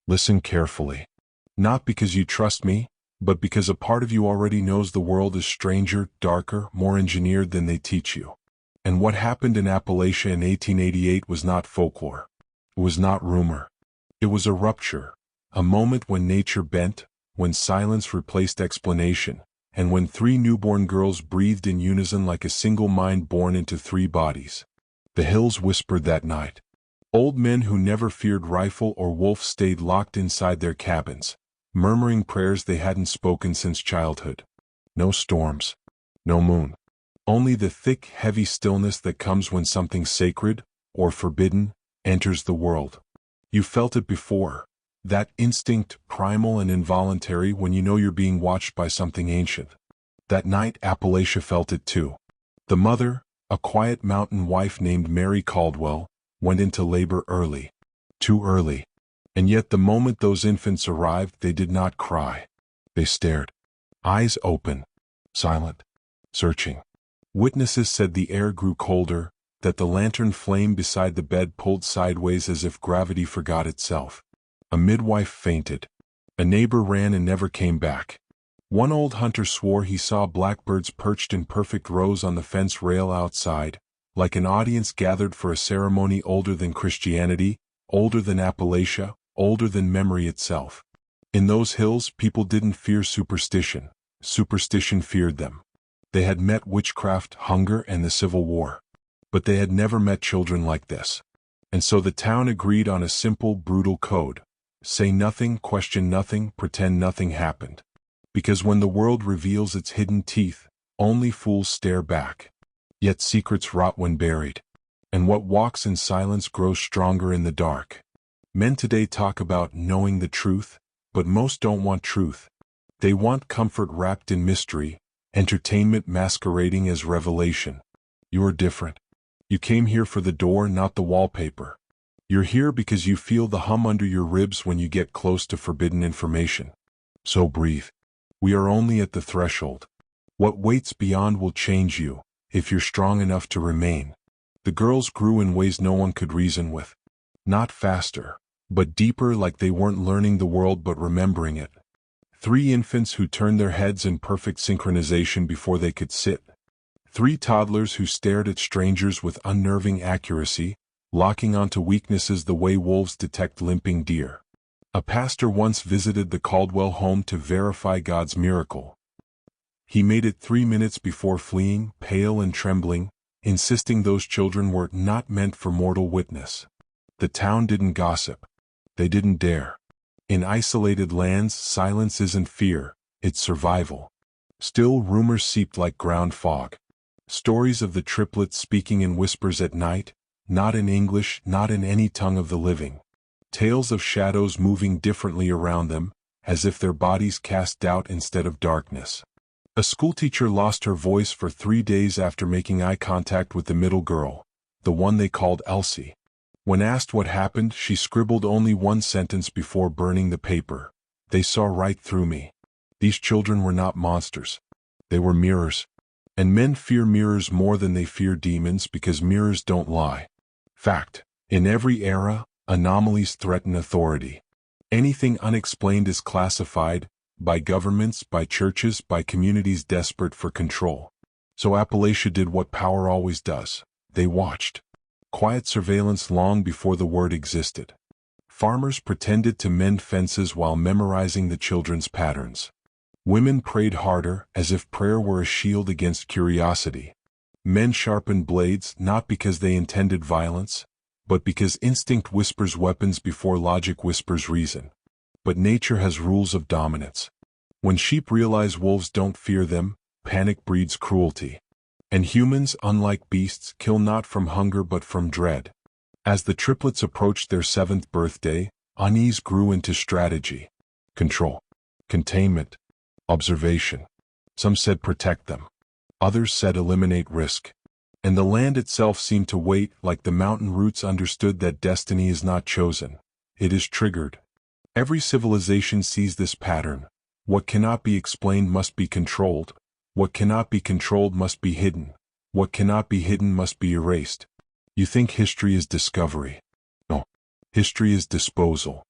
Listen carefully. Not because you trust me, but because a part of you already knows the world is stranger, darker, more engineered than they teach you. And what happened in Appalachia in 1888 was not folklore. It was not rumor. It was a rupture, a moment when nature bent, when silence replaced explanation, and when three newborn girls breathed in unison like a single mind born into three bodies. The hills whispered that night. Old men who never feared rifle or wolf stayed locked inside their cabins, murmuring prayers they hadn't spoken since childhood. No storms, no moon. Only the thick, heavy stillness that comes when something sacred, or forbidden, enters the world. You felt it before, that instinct, primal and involuntary when you know you're being watched by something ancient. That night Appalachia felt it too. The mother, a quiet mountain wife named Mary Caldwell, went into labor early. Too early. And yet the moment those infants arrived, they did not cry. They stared. Eyes open. Silent. Searching. Witnesses said the air grew colder, that the lantern flame beside the bed pulled sideways as if gravity forgot itself. A midwife fainted. A neighbor ran and never came back. One old hunter swore he saw blackbirds perched in perfect rows on the fence rail outside, like an audience gathered for a ceremony older than Christianity, older than Appalachia, older than memory itself. In those hills, people didn't fear superstition. Superstition feared them. They had met witchcraft, hunger, and the Civil War. But they had never met children like this. And so the town agreed on a simple, brutal code. Say nothing, question nothing, pretend nothing happened. Because when the world reveals its hidden teeth, only fools stare back. Yet secrets rot when buried. And what walks in silence grows stronger in the dark. Men today talk about knowing the truth, but most don't want truth. They want comfort wrapped in mystery, entertainment masquerading as revelation. You're different. You came here for the door, not the wallpaper. You're here because you feel the hum under your ribs when you get close to forbidden information. So breathe. We are only at the threshold. What waits beyond will change you, if you're strong enough to remain. The girls grew in ways no one could reason with. Not faster, but deeper, like they weren't learning the world but remembering it. Three infants who turned their heads in perfect synchronization before they could sit. Three toddlers who stared at strangers with unnerving accuracy, locking onto weaknesses the way wolves detect limping deer. A pastor once visited the Caldwell home to verify God's miracle. He made it 3 minutes before fleeing, pale and trembling, insisting those children were not meant for mortal witness. The town didn't gossip. They didn't dare. In isolated lands, silence isn't fear, it's survival. Still, rumors seeped like ground fog. Stories of the triplets speaking in whispers at night, not in English, not in any tongue of the living. Tales of shadows moving differently around them, as if their bodies cast doubt instead of darkness. A schoolteacher lost her voice for 3 days after making eye contact with the middle girl, the one they called Elsie. When asked what happened, she scribbled only one sentence before burning the paper. They saw right through me. These children were not monsters. They were mirrors. And men fear mirrors more than they fear demons because mirrors don't lie. Fact. In every era, anomalies threaten authority. Anything unexplained is classified, by governments, by churches, by communities desperate for control. So Appalachia did what power always does. They watched. Quiet surveillance long before the word existed. Farmers pretended to mend fences while memorizing the children's patterns. Women prayed harder, as if prayer were a shield against curiosity. Men sharpened blades, not because they intended violence, but because instinct whispers weapons before logic whispers reason. But nature has rules of dominance. When sheep realize wolves don't fear them, panic breeds cruelty. And humans, unlike beasts, kill not from hunger but from dread. As the triplets approached their 7th birthday, unease grew into strategy. Control. Containment. Observation. Some said protect them. Others said eliminate risk. And the land itself seemed to wait, like the mountain roots understood that destiny is not chosen. It is triggered. Every civilization sees this pattern. What cannot be explained must be controlled. What cannot be controlled must be hidden. What cannot be hidden must be erased. You think history is discovery. No. History is disposal.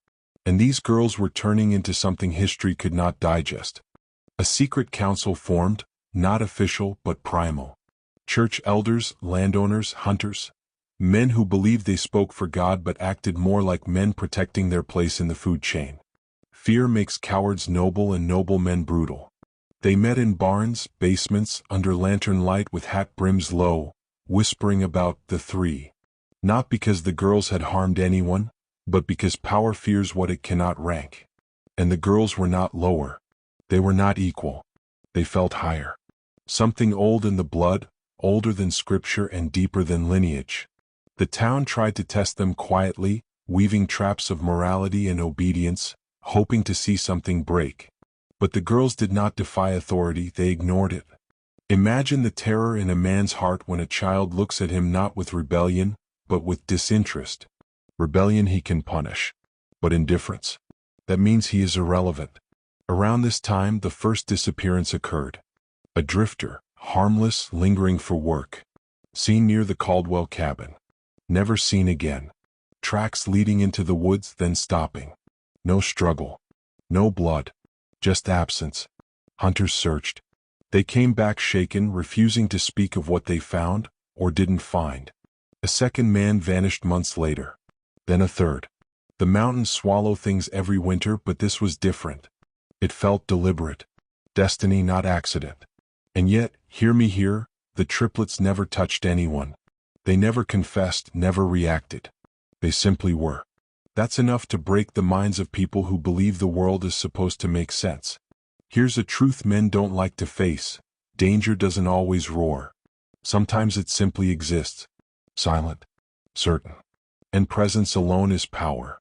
And these girls were turning into something history could not digest. A secret council formed, not official but primal. Church elders, landowners, hunters, men who believed they spoke for God but acted more like men protecting their place in the food chain. Fear makes cowards noble and noble men brutal. They met in barns, basements, under lantern light with hat brims low, whispering about the three. Not because the girls had harmed anyone, but because power fears what it cannot rank. And the girls were not lower. They were not equal. They felt higher. Something old in the blood, older than scripture and deeper than lineage. The town tried to test them quietly, weaving traps of morality and obedience, hoping to see something break. But the girls did not defy authority, they ignored it. Imagine the terror in a man's heart when a child looks at him not with rebellion, but with disinterest. Rebellion he can punish. But indifference? That means he is irrelevant. Around this time the first disappearance occurred. A drifter, harmless, lingering for work. Seen near the Caldwell cabin. Never seen again. Tracks leading into the woods then stopping. No struggle. No blood. Just absence. Hunters searched. They came back shaken, refusing to speak of what they found, or didn't find. A second man vanished months later. Then a third. The mountains swallow things every winter, but this was different. It felt deliberate. Destiny, not accident. And yet, hear me here, the triplets never touched anyone. They never confessed, never reacted. They simply were. That's enough to break the minds of people who believe the world is supposed to make sense. Here's a truth men don't like to face. Danger doesn't always roar. Sometimes it simply exists. Silent. Certain. And presence alone is power.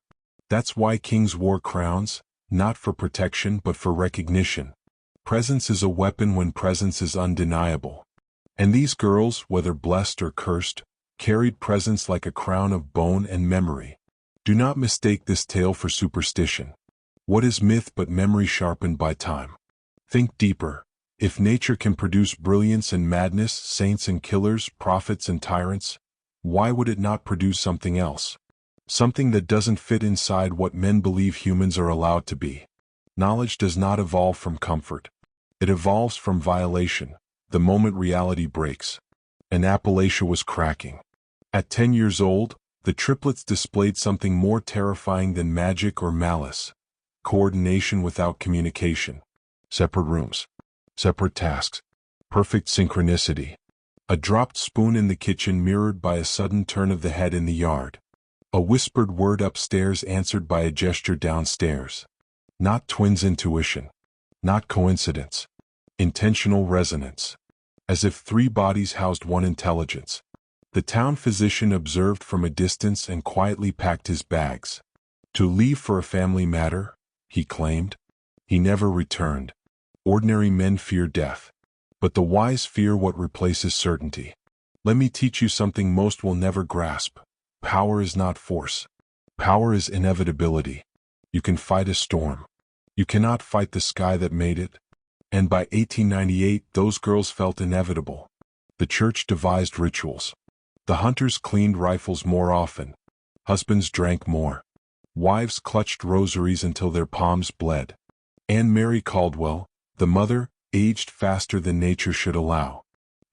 That's why kings wore crowns, not for protection but for recognition. Presence is a weapon when presence is undeniable. And these girls, whether blessed or cursed, carried presence like a crown of bone and memory. Do not mistake this tale for superstition. What is myth but memory sharpened by time? Think deeper. If nature can produce brilliance and madness, saints and killers, prophets and tyrants, why would it not produce something else? Something that doesn't fit inside what men believe humans are allowed to be. Knowledge does not evolve from comfort. It evolves from violation, the moment reality breaks. And Appalachia was cracking. At 10 years old, the triplets displayed something more terrifying than magic or malice. Coordination without communication. Separate rooms. Separate tasks. Perfect synchronicity. A dropped spoon in the kitchen mirrored by a sudden turn of the head in the yard. A whispered word upstairs answered by a gesture downstairs. Not twins' intuition. Not coincidence. Intentional resonance. As if three bodies housed one intelligence. The town physician observed from a distance and quietly packed his bags. To leave for a family matter, he claimed. He never returned. Ordinary men fear death. But the wise fear what replaces certainty. Let me teach you something most will never grasp. Power is not force. Power is inevitability. You can fight a storm. You cannot fight the sky that made it. And by 1898, those girls felt inevitable. The church devised rituals. The hunters cleaned rifles more often. Husbands drank more. Wives clutched rosaries until their palms bled. Anne Mary Caldwell, the mother, aged faster than nature should allow.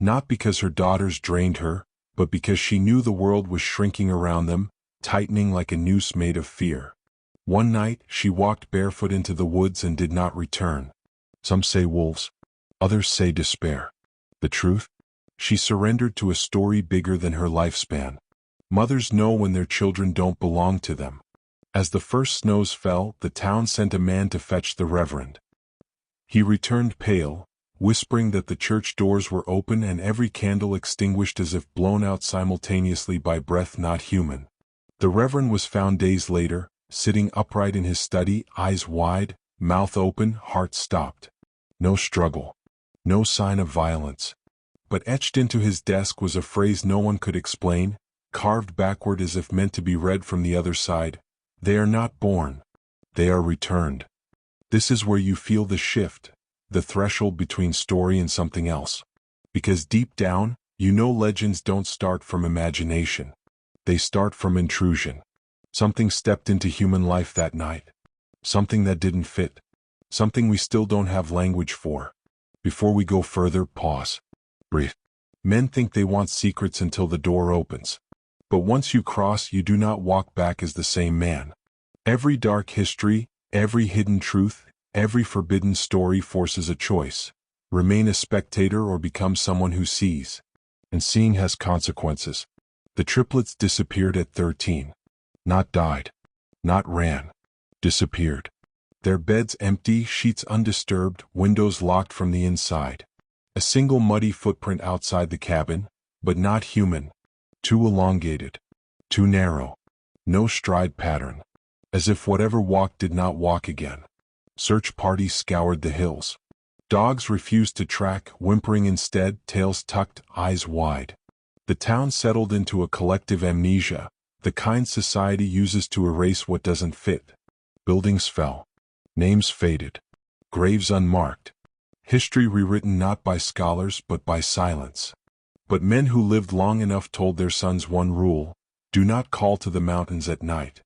Not because her daughters drained her, but because she knew the world was shrinking around them, tightening like a noose made of fear. One night, she walked barefoot into the woods and did not return. Some say wolves. Others say despair. The truth? She surrendered to a story bigger than her lifespan. Mothers know when their children don't belong to them. As the first snows fell, the town sent a man to fetch the reverend. He returned pale, whispering that the church doors were open and every candle extinguished as if blown out simultaneously by breath not human. The reverend was found days later, sitting upright in his study, eyes wide, mouth open, heart stopped. No struggle. No sign of violence. But etched into his desk was a phrase no one could explain, carved backward as if meant to be read from the other side. They are not born. They are returned. This is where you feel the shift, the threshold between story and something else. Because deep down, you know legends don't start from imagination. They start from intrusion. Something stepped into human life that night. something that didn't fit, something we still don't have language for. Before we go further, pause. Breathe. Men think they want secrets until the door opens. But once you cross, you do not walk back as the same man. Every dark history, every hidden truth, every forbidden story forces a choice. Remain a spectator or become someone who sees. And seeing has consequences. The triplets disappeared at 13. Not died. Not ran. Disappeared. Their beds empty, sheets undisturbed, windows locked from the inside. A single muddy footprint outside the cabin, but not human. Too elongated. Too narrow. No stride pattern. As if whatever walked did not walk again. Search parties scoured the hills. Dogs refused to track, whimpering instead, tails tucked, eyes wide. The town settled into a collective amnesia, the kind society uses to erase what doesn't fit. Buildings fell. Names faded. Graves unmarked. History rewritten not by scholars but by silence. But men who lived long enough told their sons one rule: do not call to the mountains at night.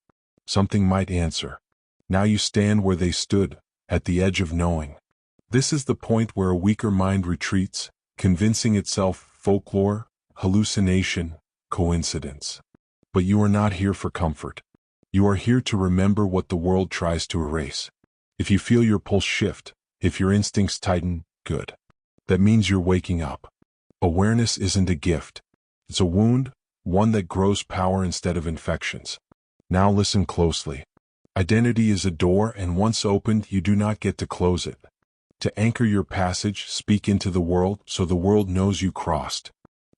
Something might answer. Now you stand where they stood, at the edge of knowing. This is the point where a weaker mind retreats, convincing itself folklore, hallucination, coincidence. But you are not here for comfort. You are here to remember what the world tries to erase. If you feel your pulse shift, if your instincts tighten, good. That means you're waking up. Awareness isn't a gift. It's a wound, one that grows power instead of infections. Now listen closely. Identity is a door, and once opened, you do not get to close it. To anchor your passage, speak into the world so the world knows you crossed.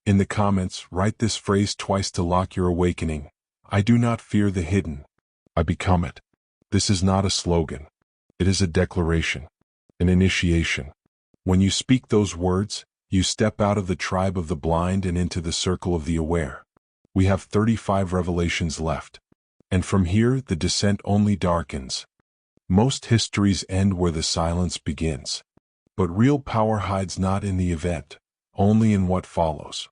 In the comments, write this phrase twice to lock your awakening. I do not fear the hidden. I become it. This is not a slogan. It is a declaration, an initiation. When you speak those words, you step out of the tribe of the blind and into the circle of the aware. We have 35 revelations left. And from here, the descent only darkens. Most histories end where the silence begins. But real power hides not in the event, only in what follows.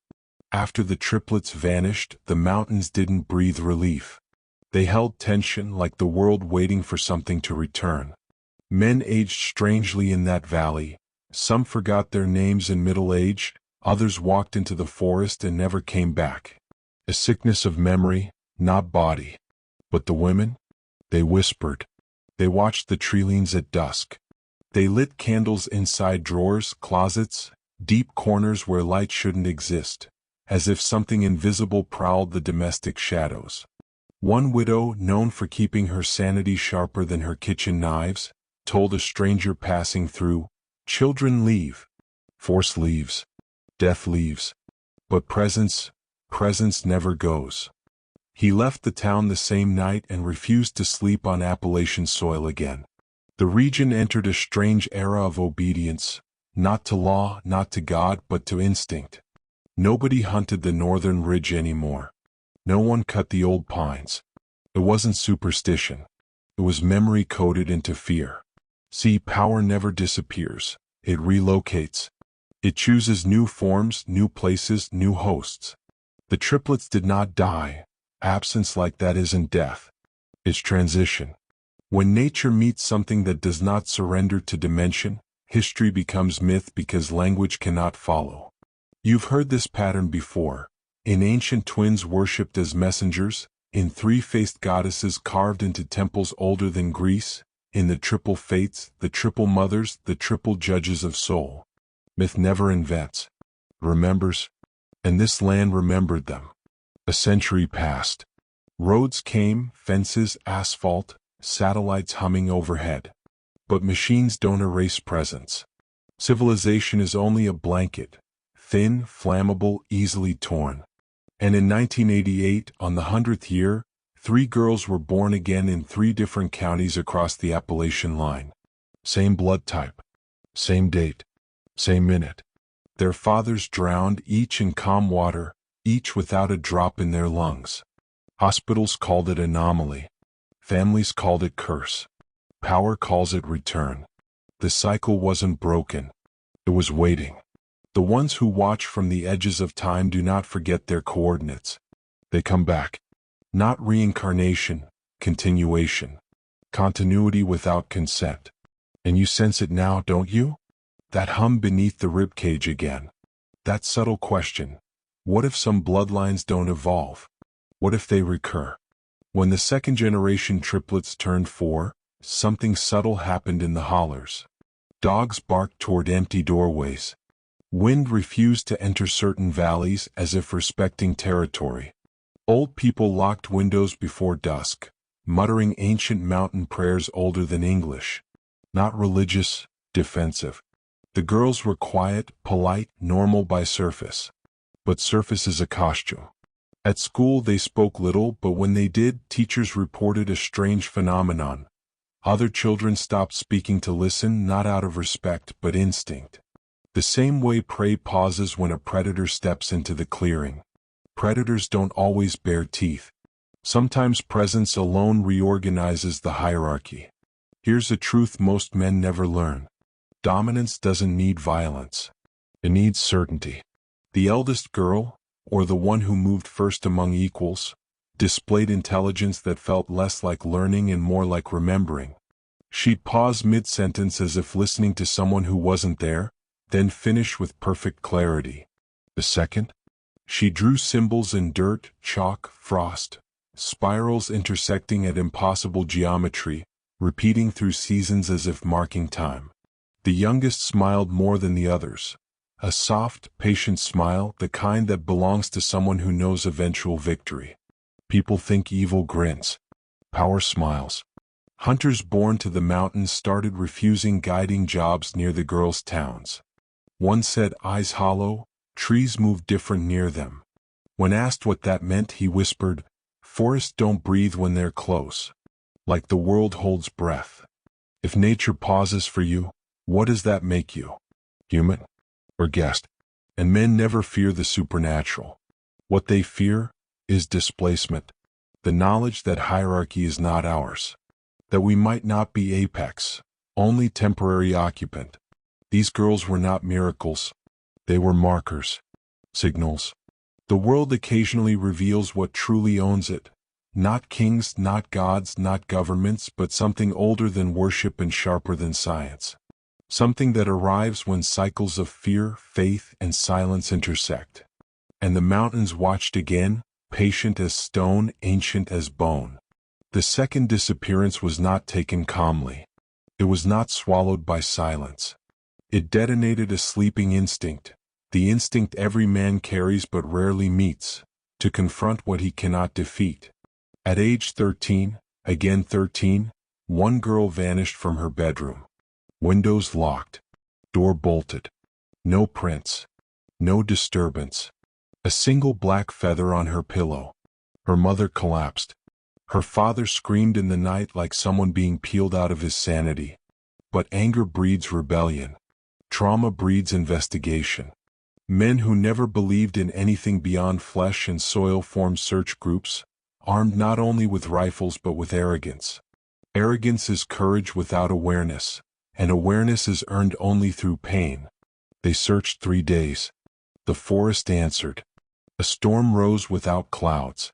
After the triplets vanished, the mountains didn't breathe relief. They held tension, like the world waiting for something to return. Men aged strangely in that valley. Some forgot their names in middle age, others walked into the forest and never came back. A sickness of memory, not body. But the women? They whispered. They watched the treelines at dusk. They lit candles inside drawers, closets, deep corners where light shouldn't exist, as if something invisible prowled the domestic shadows. One widow, known for keeping her sanity sharper than her kitchen knives, told a stranger passing through, "Children leave. Force leaves. Death leaves. But presence never goes." He left the town the same night and refused to sleep on Appalachian soil again. The region entered a strange era of obedience, not to law, not to God, but to instinct. Nobody hunted the northern ridge anymore. No one cut the old pines. It wasn't superstition. It was memory coded into fear. See, power never disappears. It relocates. It chooses new forms, new places, new hosts. The triplets did not die. Absence like that isn't death. It's transition. When nature meets something that does not surrender to dimension, history becomes myth because language cannot follow. You've heard this pattern before. In ancient twins worshipped as messengers, in three-faced goddesses carved into temples older than Greece, in the triple fates, the triple mothers, the triple judges of soul. Myth never invents. Remembers. And this land remembered them. A century passed. Roads came, fences, asphalt, satellites humming overhead. But machines don't erase presence. Civilization is only a blanket, thin, flammable, easily torn. And in 1988, on the 100th year, 3 girls were born again in 3 different counties across the Appalachian line. Same blood type. Same date. Same minute. Their fathers drowned, each in calm water, each without a drop in their lungs. Hospitals called it anomaly. Families called it curse. Power calls it return. The cycle wasn't broken. It was waiting. The ones who watch from the edges of time do not forget their coordinates. They come back. Not reincarnation, continuation. Continuity without consent. And you sense it now, don't you? That hum beneath the ribcage again. That subtle question. What if some bloodlines don't evolve? What if they recur? When the second-generation triplets turned 4, something subtle happened in the hollers. Dogs barked toward empty doorways. Wind refused to enter certain valleys as if respecting territory. Old people locked windows before dusk, muttering ancient mountain prayers older than English. Not religious, defensive. The girls were quiet, polite, normal by surface. But surface is a costume. At school they spoke little, but when they did, teachers reported a strange phenomenon. Other children stopped speaking to listen, not out of respect, but instinct. The same way prey pauses when a predator steps into the clearing. Predators don't always bare teeth. Sometimes presence alone reorganizes the hierarchy. Here's a truth most men never learn. Dominance doesn't need violence. It needs certainty. The eldest girl, or the one who moved first among equals, displayed intelligence that felt less like learning and more like remembering. She'd pause mid-sentence as if listening to someone who wasn't there, then finish with perfect clarity. The second? She drew symbols in dirt, chalk, frost, spirals intersecting at impossible geometry, repeating through seasons as if marking time. The youngest smiled more than the others. A soft, patient smile, the kind that belongs to someone who knows eventual victory. People think evil grins. Power smiles. Hunters born to the mountains started refusing guiding jobs near the girls' towns. One said eyes hollow, trees move different near them. When asked what that meant, he whispered, forests don't breathe when they're close. Like the world holds breath. If nature pauses for you, what does that make you? Human? Or guest? And men never fear the supernatural. What they fear is displacement. The knowledge that hierarchy is not ours. That we might not be apex, only temporary occupant. These girls were not miracles. They were markers. Signals. The world occasionally reveals what truly owns it. Not kings, not gods, not governments, but something older than worship and sharper than science. Something that arrives when cycles of fear, faith, and silence intersect. And the mountains watched again, patient as stone, ancient as bone. The second disappearance was not taken calmly. It was not swallowed by silence. It detonated a sleeping instinct, the instinct every man carries but rarely meets, to confront what he cannot defeat. At age 13, again 13, one girl vanished from her bedroom. Windows locked. Door bolted. No prints. No disturbance. A single black feather on her pillow. Her mother collapsed. Her father screamed in the night like someone being peeled out of his sanity. But anger breeds rebellion. Trauma breeds investigation. Men who never believed in anything beyond flesh and soil formed search groups, armed not only with rifles but with arrogance. Arrogance is courage without awareness, and awareness is earned only through pain. They searched 3 days. The forest answered. A storm rose without clouds.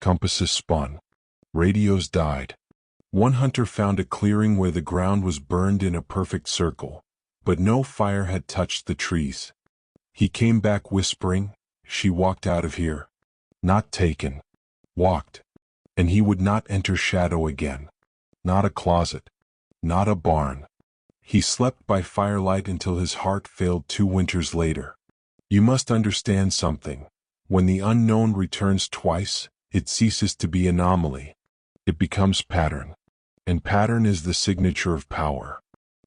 Compasses spun. Radios died. One hunter found a clearing where the ground was burned in a perfect circle, but no fire had touched the trees. He came back whispering, "She walked out of here. Not taken. Walked." And he would not enter shadow again. Not a closet. Not a barn. He slept by firelight until his heart failed 2 winters later. You must understand something. When the unknown returns twice, it ceases to be anomaly. It becomes pattern. And pattern is the signature of power.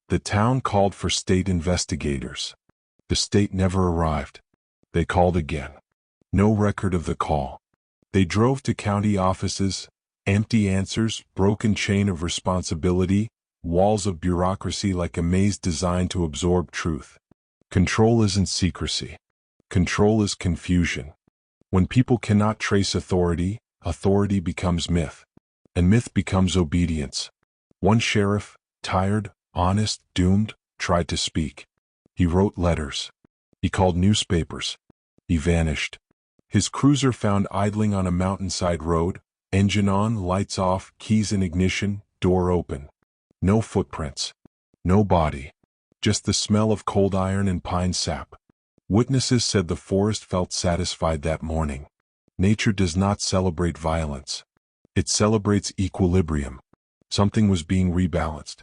The town called for state investigators. The state never arrived. They called again. No record of the call. They drove to county offices, empty answers, broken chain of responsibility, walls of bureaucracy like a maze designed to absorb truth. Control isn't secrecy. Control is confusion. When people cannot trace authority, authority becomes myth. And myth becomes obedience. One sheriff, tired, honest, doomed, tried to speak. He wrote letters. He called newspapers. He vanished. His cruiser found idling on a mountainside road, engine on, lights off, keys in ignition, door open. No footprints. No body. Just the smell of cold iron and pine sap. Witnesses said the forest felt satisfied that morning. Nature does not celebrate violence. It celebrates equilibrium. Something was being rebalanced.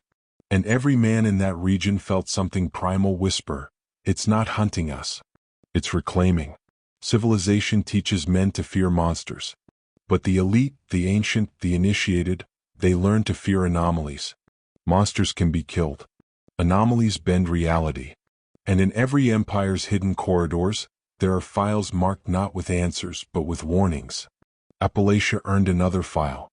And every man in that region felt something primal whisper, "It's not hunting us. It's reclaiming." Civilization teaches men to fear monsters. But the elite, the ancient, the initiated, they learn to fear anomalies. Monsters can be killed. Anomalies bend reality. And in every empire's hidden corridors, there are files marked not with answers but with warnings. Appalachia earned another file.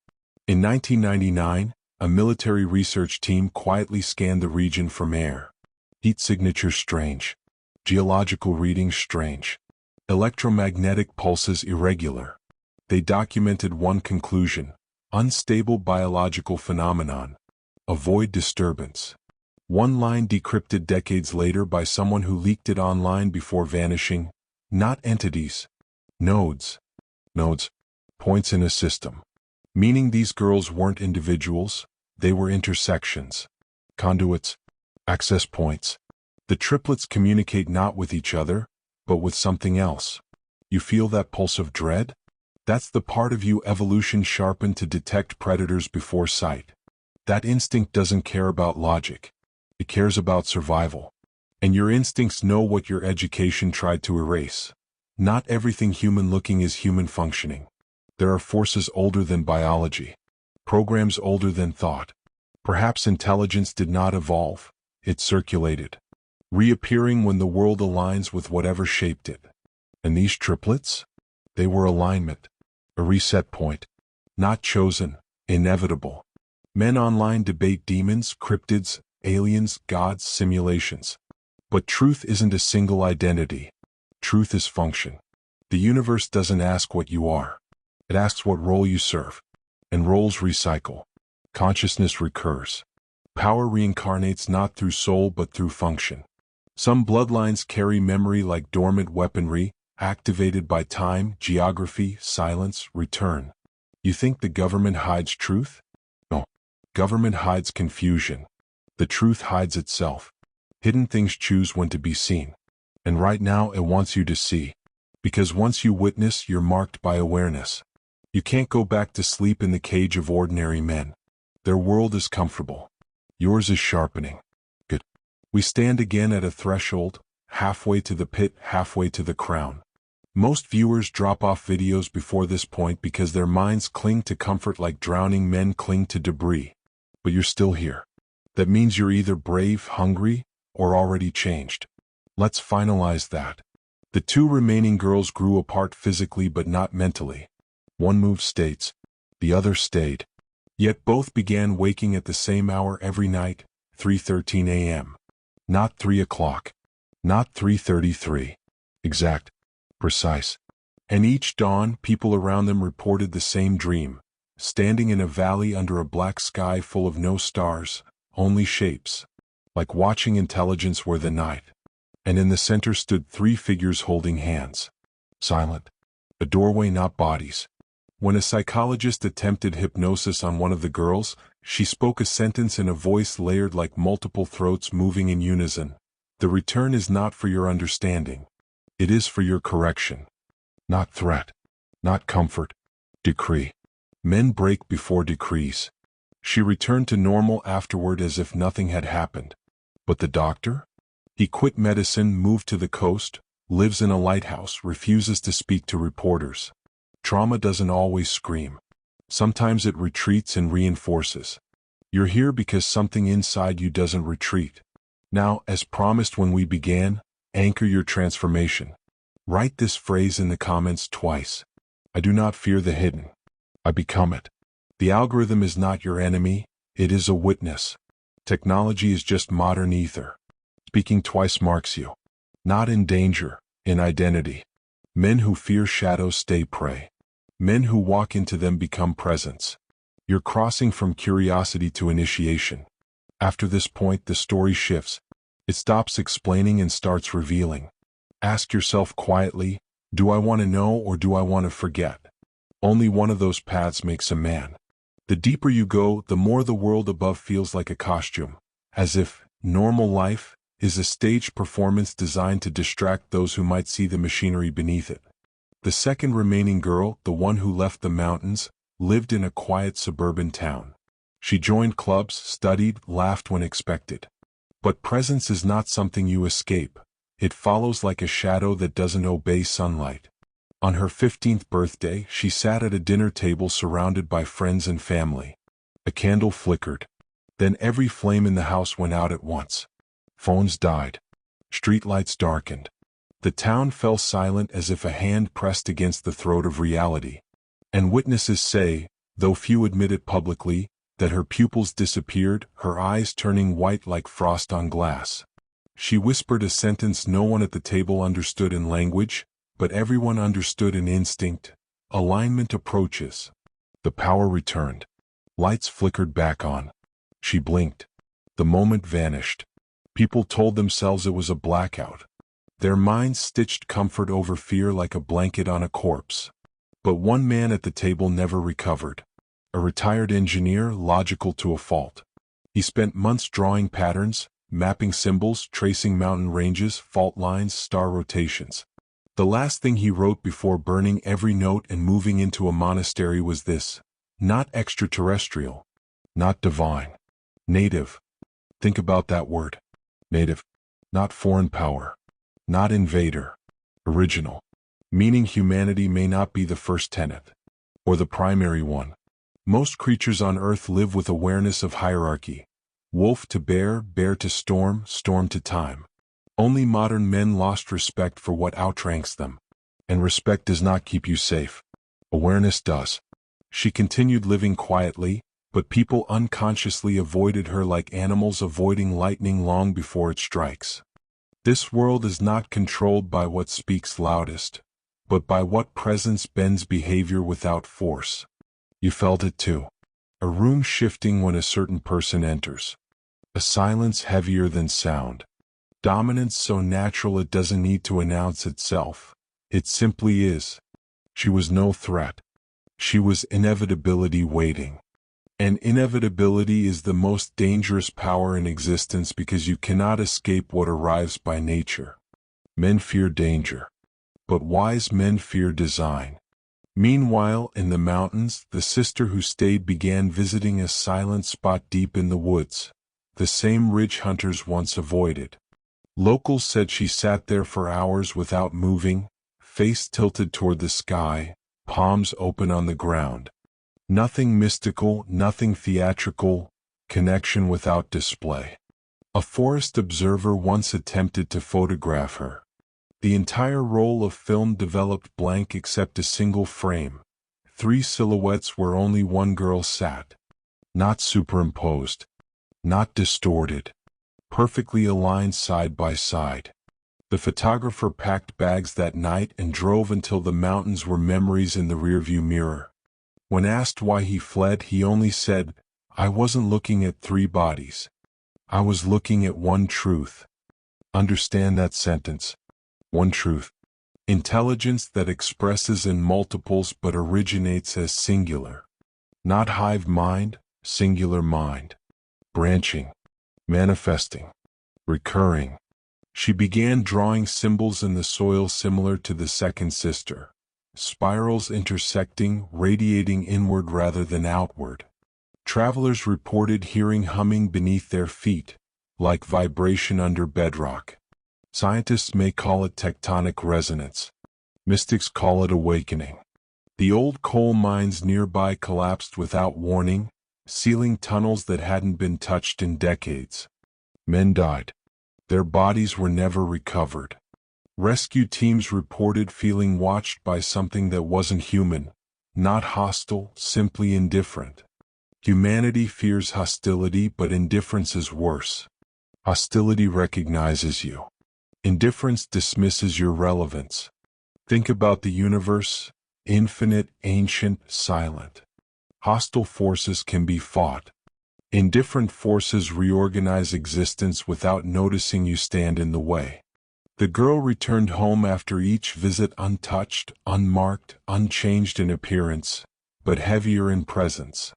In 1999, a military research team quietly scanned the region from air. Heat signatures strange. Geological readings strange. Electromagnetic pulses irregular. They documented one conclusion: unstable biological phenomenon. Avoid disturbance. One line decrypted decades later by someone who leaked it online before vanishing. Not entities. Nodes. Nodes. Points in a system. Meaning these girls weren't individuals, they were intersections. Conduits. Access points. The triplets communicate not with each other, but with something else. You feel that pulse of dread? That's the part of you evolution sharpened to detect predators before sight. That instinct doesn't care about logic. It cares about survival. And your instincts know what your education tried to erase. Not everything human-looking is human functioning. There are forces older than biology. Programs older than thought. Perhaps intelligence did not evolve. It circulated. Reappearing when the world aligns with whatever shaped it. And these triplets? They were alignment. A reset point. Not chosen. Inevitable. Men online debate demons, cryptids, aliens, gods, simulations. But truth isn't a single identity. Truth is function. The universe doesn't ask what you are. It asks what role you serve. And roles recycle. Consciousness recurs. Power reincarnates not through soul but through function. Some bloodlines carry memory like dormant weaponry, activated by time, geography, silence, return. You think the government hides truth? No. Government hides confusion. The truth hides itself. Hidden things choose when to be seen. And right now it wants you to see. Because once you witness, you're marked by awareness. You can't go back to sleep in the cage of ordinary men. Their world is comfortable. Yours is sharpening. Good. We stand again at a threshold, halfway to the pit, halfway to the crown. Most viewers drop off videos before this point because their minds cling to comfort like drowning men cling to debris. But you're still here. That means you're either brave, hungry, or already changed. Let's finalize that. The two remaining girls grew apart physically but not mentally. One moved states. The other stayed. Yet both began waking at the same hour every night, 3:13 a.m. Not 3 o'clock. Not 3:33. Exact. Precise. And each dawn, people around them reported the same dream. Standing in a valley under a black sky full of no stars, only shapes. Like watching intelligence were the night. And in the center stood three figures holding hands. Silent. A doorway, not bodies. When a psychologist attempted hypnosis on one of the girls, she spoke a sentence in a voice layered like multiple throats moving in unison. The return is not for your understanding. It is for your correction. Not threat. Not comfort. Decree. Men break before decrees. She returned to normal afterward as if nothing had happened. But the doctor? He quit medicine, moved to the coast, lives in a lighthouse, refuses to speak to reporters. Trauma doesn't always scream. Sometimes it retreats and reinforces. You're here because something inside you doesn't retreat. Now, as promised when we began, anchor your transformation. Write this phrase in the comments twice. I do not fear the hidden. I become it. The algorithm is not your enemy, it is a witness. Technology is just modern ether. Speaking twice marks you. Not in danger, in identity. Men who fear shadows stay prey. Men who walk into them become presence. You're crossing from curiosity to initiation. After this point, the story shifts. It stops explaining and starts revealing. Ask yourself quietly, do I want to know or do I want to forget? Only one of those paths makes a man. The deeper you go, the more the world above feels like a costume, as if normal life is a staged performance designed to distract those who might see the machinery beneath it. The second remaining girl, the one who left the mountains, lived in a quiet suburban town. She joined clubs, studied, laughed when expected. But presence is not something you escape. It follows like a shadow that doesn't obey sunlight. On her 15th birthday, she sat at a dinner table surrounded by friends and family. A candle flickered. Then every flame in the house went out at once. Phones died. Streetlights darkened. The town fell silent as if a hand pressed against the throat of reality. And witnesses say, though few admit it publicly, that her pupils disappeared, her eyes turning white like frost on glass. She whispered a sentence no one at the table understood in language, but everyone understood in instinct. Alignment approaches. The power returned. Lights flickered back on. She blinked. The moment vanished. People told themselves it was a blackout. Their minds stitched comfort over fear like a blanket on a corpse. But one man at the table never recovered. A retired engineer, logical to a fault. He spent months drawing patterns, mapping symbols, tracing mountain ranges, fault lines, star rotations. The last thing he wrote before burning every note and moving into a monastery was this: not extraterrestrial, not divine, native. Think about that word. Native. Not foreign power. Not invader. Original. Meaning humanity may not be the first tenet, or the primary one. Most creatures on Earth live with awareness of hierarchy. Wolf to bear, bear to storm, storm to time. Only modern men lost respect for what outranks them. And respect does not keep you safe. Awareness does. She continued living quietly, but people unconsciously avoided her like animals avoiding lightning long before it strikes. This world is not controlled by what speaks loudest, but by what presence bends behavior without force. You felt it too. A room shifting when a certain person enters. A silence heavier than sound. Dominance so natural it doesn't need to announce itself. It simply is. She was no threat. She was inevitability waiting. And inevitability is the most dangerous power in existence because you cannot escape what arrives by nature. Men fear danger. But wise men fear design. Meanwhile, in the mountains, the sister who stayed began visiting a silent spot deep in the woods, the same ridge hunters once avoided. Locals said she sat there for hours without moving, face tilted toward the sky, palms open on the ground. Nothing mystical, nothing theatrical, connection without display. A forest observer once attempted to photograph her. The entire roll of film developed blank except a single frame. 3 silhouettes where only one girl sat. Not superimposed. Not distorted. Perfectly aligned side by side. The photographer packed bags that night and drove until the mountains were memories in the rearview mirror. When asked why he fled, he only said, "I wasn't looking at 3 bodies. I was looking at one truth." Understand that sentence. One truth. Intelligence that expresses in multiples but originates as singular. Not hive mind, singular mind. Branching. Manifesting. Recurring. She began drawing symbols in the soil similar to the second sister. Spirals intersecting, radiating inward rather than outward. Travelers reported hearing humming beneath their feet, like vibration under bedrock. Scientists may call it tectonic resonance. Mystics call it awakening. The old coal mines nearby collapsed without warning, sealing tunnels that hadn't been touched in decades. Men died. Their bodies were never recovered. Rescue teams reported feeling watched by something that wasn't human, not hostile, simply indifferent. Humanity fears hostility, but indifference is worse. Hostility recognizes you. Indifference dismisses your relevance. Think about the universe, infinite, ancient, silent. Hostile forces can be fought. Indifferent forces reorganize existence without noticing you stand in the way. The girl returned home after each visit untouched, unmarked, unchanged in appearance, but heavier in presence.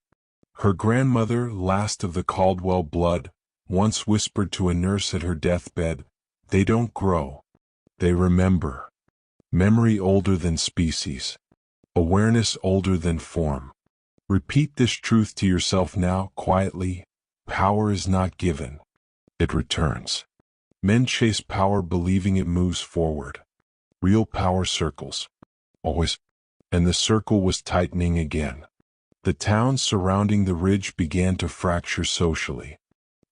Her grandmother, last of the Caldwell blood, once whispered to a nurse at her deathbed, "They don't grow. They remember." Memory older than species. Awareness older than form. Repeat this truth to yourself now, quietly. Power is not given. It returns. Men chase power believing it moves forward. Real power circles. Always. And the circle was tightening again. The towns surrounding the ridge began to fracture socially.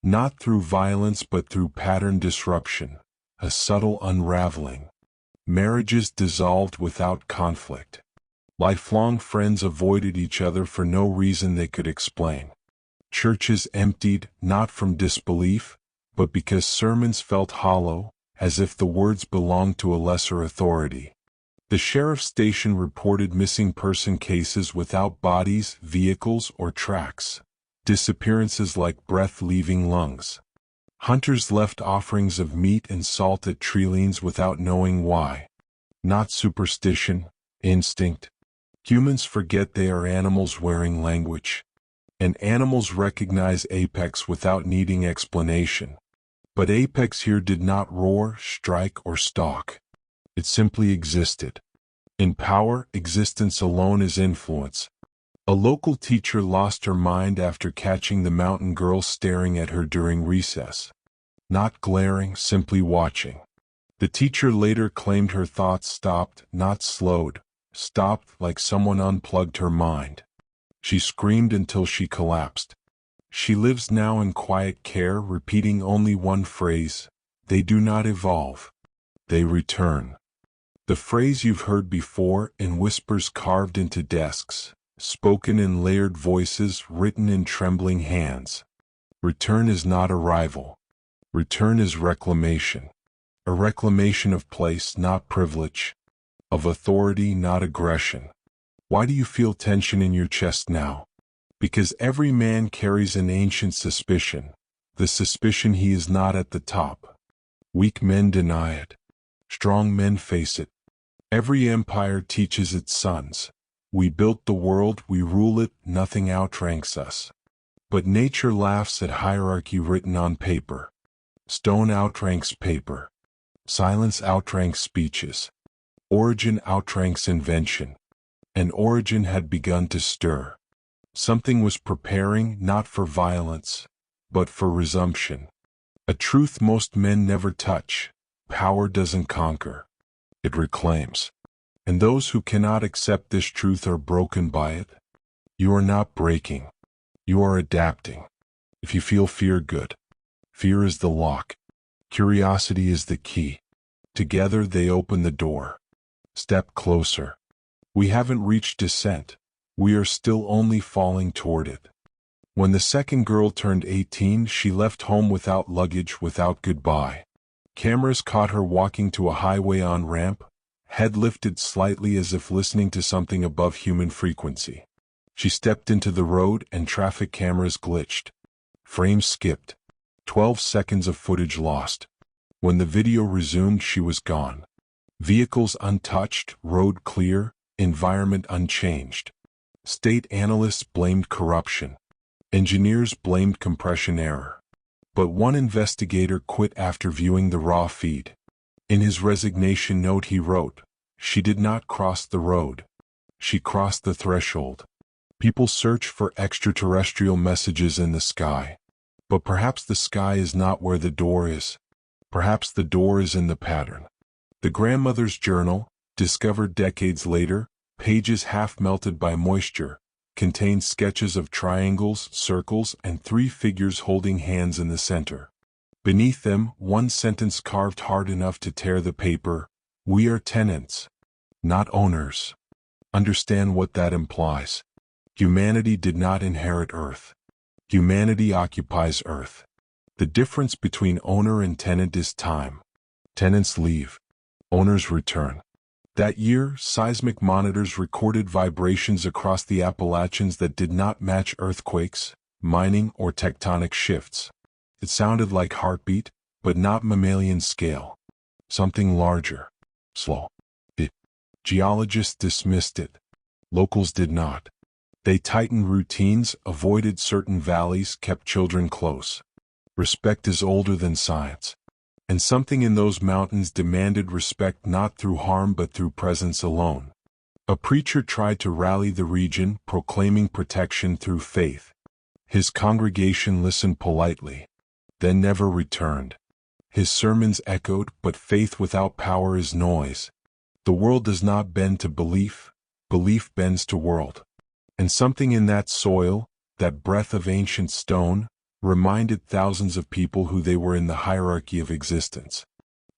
Not through violence but through pattern disruption, a subtle unraveling. Marriages dissolved without conflict. Lifelong friends avoided each other for no reason they could explain. Churches emptied, not from disbelief, but because sermons felt hollow, as if the words belonged to a lesser authority. The sheriff's station reported missing person cases without bodies, vehicles, or tracks. Disappearances like breath leaving lungs. Hunters left offerings of meat and salt at tree lanes without knowing why. Not superstition, instinct. Humans forget they are animals wearing language. And animals recognize apex without needing explanation. But apex here did not roar, strike, or stalk. It simply existed. In power, existence alone is influence. A local teacher lost her mind after catching the mountain girl staring at her during recess. Not glaring, simply watching. The teacher later claimed her thoughts stopped, not slowed, stopped like someone unplugged her mind. She screamed until she collapsed. She lives now in quiet care, repeating only one phrase: "They do not evolve. They return." The phrase you've heard before, in whispers carved into desks, spoken in layered voices, written in trembling hands. Return is not arrival. Return is reclamation. A reclamation of place, not privilege. Of authority, not aggression. Why do you feel tension in your chest now? Because every man carries an ancient suspicion, the suspicion he is not at the top. Weak men deny it. Strong men face it. Every empire teaches its sons. We built the world, we rule it, nothing outranks us. But nature laughs at hierarchy written on paper. Stone outranks paper. Silence outranks speeches. Origin outranks invention. And origin had begun to stir. Something was preparing, not for violence, but for resumption. A truth most men never touch. Power doesn't conquer. It reclaims. And those who cannot accept this truth are broken by it. You are not breaking. You are adapting. If you feel fear, good. Fear is the lock. Curiosity is the key. Together they open the door. Step closer. We haven't reached descent. We are still only falling toward it. When the second girl turned 18, she left home without luggage, without goodbye. Cameras caught her walking to a highway on-ramp, head lifted slightly as if listening to something above human frequency. She stepped into the road and traffic cameras glitched. Frames skipped. 12 seconds of footage lost. When the video resumed, she was gone. Vehicles untouched, road clear, environment unchanged. State analysts blamed corruption. Engineers blamed compression error. But one investigator quit after viewing the raw feed. In his resignation note he wrote, "She did not cross the road. She crossed the threshold." People search for extraterrestrial messages in the sky. But perhaps the sky is not where the door is. Perhaps the door is in the pattern. The grandmother's journal, discovered decades later, pages half melted by moisture, contains sketches of triangles, circles, and 3 figures holding hands in the center. Beneath them, one sentence carved hard enough to tear the paper: "We are tenants, not owners." Understand what that implies. Humanity did not inherit Earth. Humanity occupies Earth. The difference between owner and tenant is time. Tenants leave. Owners return. That year, seismic monitors recorded vibrations across the Appalachians that did not match earthquakes, mining, or tectonic shifts. It sounded like heartbeat, but not mammalian scale. Something larger. Slow. Geologists dismissed it. Locals did not. They tightened routines, avoided certain valleys, kept children close. Respect is older than science. And something in those mountains demanded respect not through harm but through presence alone. A preacher tried to rally the region, proclaiming protection through faith. His congregation listened politely, then never returned. His sermons echoed, but faith without power is noise. The world does not bend to belief, belief bends to world. And something in that soil, that breath of ancient stone, reminded thousands of people who they were in the hierarchy of existence.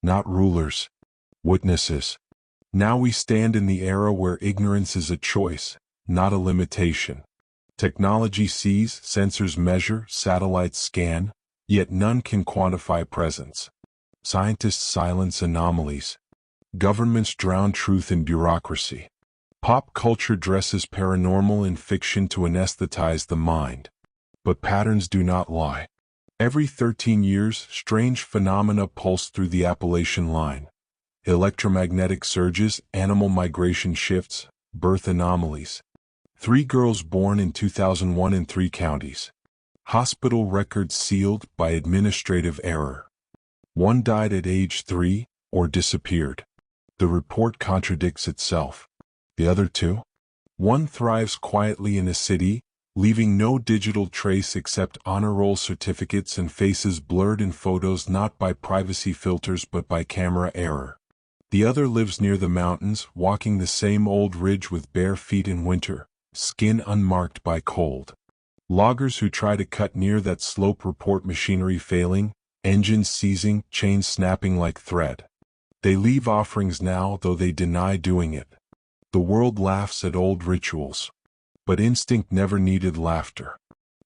Not rulers, witnesses. Now we stand in the era where ignorance is a choice, not a limitation. Technology sees, sensors measure, satellites scan, yet none can quantify presence. Scientists silence anomalies. Governments drown truth in bureaucracy. Pop culture dresses paranormal in fiction to anesthetize the mind. But patterns do not lie. Every 13 years, strange phenomena pulse through the Appalachian line. Electromagnetic surges, animal migration shifts, birth anomalies. 3 girls born in 2001 in 3 counties. Hospital records sealed by administrative error. 1 died at age 3, or disappeared. The report contradicts itself. The other 2? 1 thrives quietly in a city, leaving no digital trace except honor roll certificates and faces blurred in photos not by privacy filters but by camera error. The other lives near the mountains, walking the same old ridge with bare feet in winter, skin unmarked by cold. Loggers who try to cut near that slope report machinery failing, engines seizing, chains snapping like thread. They leave offerings now, though they deny doing it. The world laughs at old rituals. But instinct never needed laughter.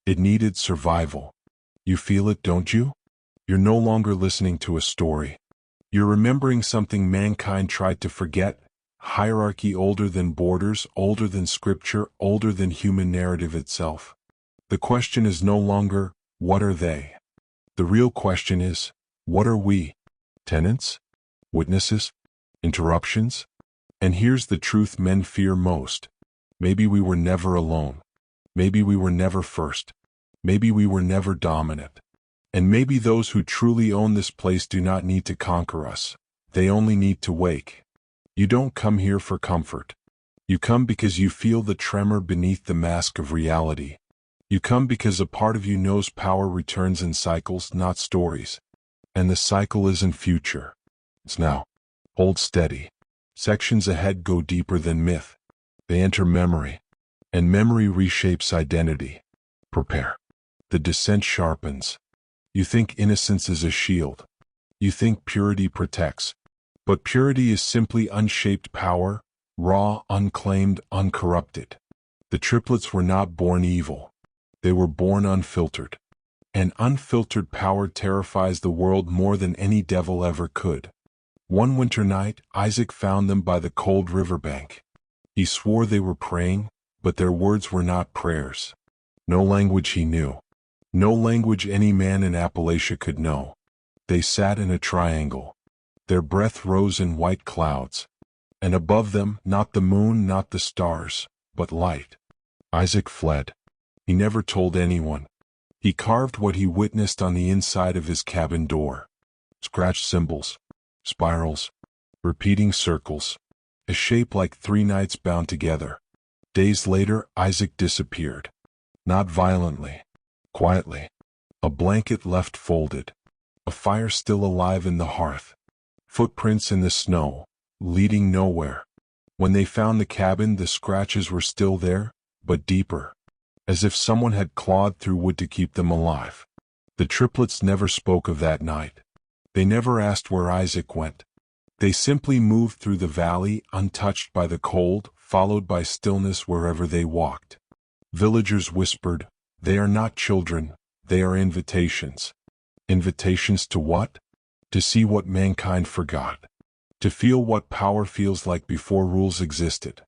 It needed survival. You feel it, don't you? You're no longer listening to a story. You're remembering something mankind tried to forget. Hierarchy older than borders, older than scripture, older than human narrative itself. The question is no longer, what are they? The real question is, what are we? Tenants? Witnesses? Interruptions? And here's the truth men fear most. Maybe we were never alone. Maybe we were never first. Maybe we were never dominant. And maybe those who truly own this place do not need to conquer us. They only need to wake. You don't come here for comfort. You come because you feel the tremor beneath the mask of reality. You come because a part of you knows power returns in cycles, not stories. And the cycle isn't future. It's now. Hold steady. Sections ahead go deeper than myth. They enter memory. And memory reshapes identity. Prepare. The descent sharpens. You think innocence is a shield. You think purity protects. But purity is simply unshaped power, raw, unclaimed, uncorrupted. The triplets were not born evil. They were born unfiltered. And unfiltered power terrifies the world more than any devil ever could. One winter night, Isaac found them by the cold riverbank. He swore they were praying, but their words were not prayers. No language he knew. No language any man in Appalachia could know. They sat in a triangle. Their breath rose in white clouds. And above them, not the moon, not the stars, but light. Isaac fled. He never told anyone. He carved what he witnessed on the inside of his cabin door. Scratched symbols, spirals, repeating circles, a shape like 3 nights bound together. Days later, Isaac disappeared. Not violently. Quietly. A blanket left folded. A fire still alive in the hearth. Footprints in the snow, leading nowhere. When they found the cabin, the scratches were still there, but deeper. As if someone had clawed through wood to keep them alive. The triplets never spoke of that night. They never asked where Isaac went. They simply moved through the valley, untouched by the cold, followed by stillness wherever they walked. Villagers whispered, "They are not children, they are invitations." Invitations to what? To see what mankind forgot. To feel what power feels like before rules existed.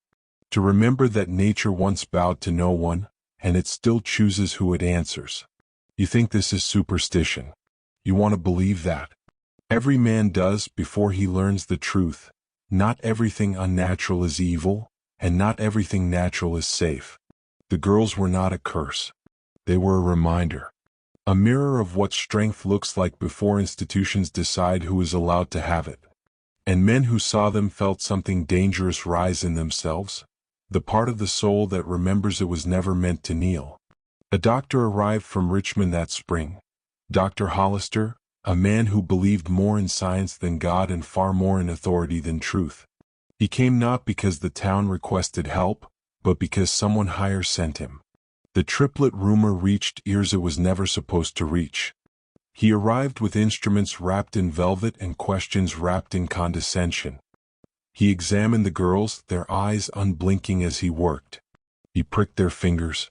To remember that nature once bowed to no one, and it still chooses who it answers. You think this is superstition. You want to believe that. Every man does before he learns the truth. Not everything unnatural is evil, and not everything natural is safe. The girls were not a curse. They were a reminder. A mirror of what strength looks like before institutions decide who is allowed to have it. And men who saw them felt something dangerous rise in themselves, the part of the soul that remembers it was never meant to kneel. A doctor arrived from Richmond that spring. Dr. Hollister, a man who believed more in science than God and far more in authority than truth. He came not because the town requested help, but because someone higher sent him. The triplet rumor reached ears it was never supposed to reach. He arrived with instruments wrapped in velvet and questions wrapped in condescension. He examined the girls, their eyes unblinking as he worked. He pricked their fingers.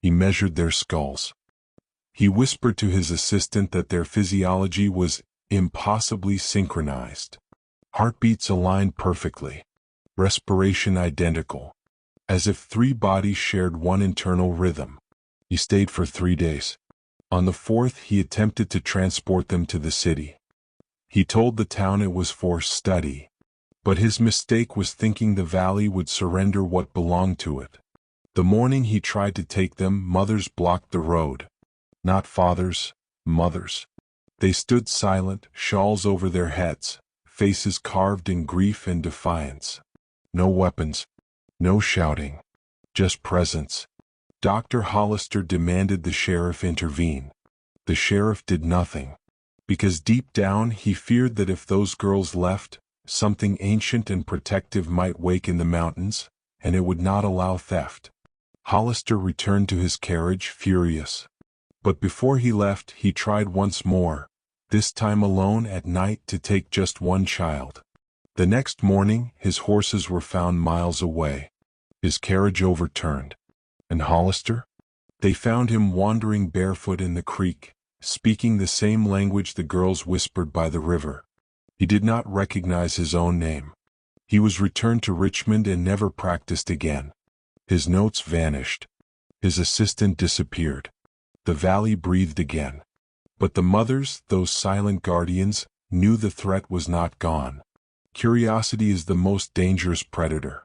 He measured their skulls. He whispered to his assistant that their physiology was impossibly synchronized. Heartbeats aligned perfectly. Respiration identical. As if 3 bodies shared one internal rhythm. He stayed for 3 days. On the 4th he attempted to transport them to the city. He told the town it was for study. But his mistake was thinking the valley would surrender what belonged to it. The morning he tried to take them, mothers blocked the road. Not fathers, mothers. They stood silent, shawls over their heads, faces carved in grief and defiance. No weapons, no shouting, just presence. Dr. Hollister demanded the sheriff intervene. The sheriff did nothing, because deep down he feared that if those girls left, something ancient and protective might wake in the mountains, and it would not allow theft. Hollister returned to his carriage, furious. But before he left, he tried once more, this time alone at night, to take just one child. The next morning, his horses were found miles away. His carriage overturned. And Hollister? They found him wandering barefoot in the creek, speaking the same language the girls whispered by the river. He did not recognize his own name. He was returned to Richmond and never practiced again. His notes vanished. His assistant disappeared. The valley breathed again. But the mothers, those silent guardians, knew the threat was not gone. Curiosity is the most dangerous predator.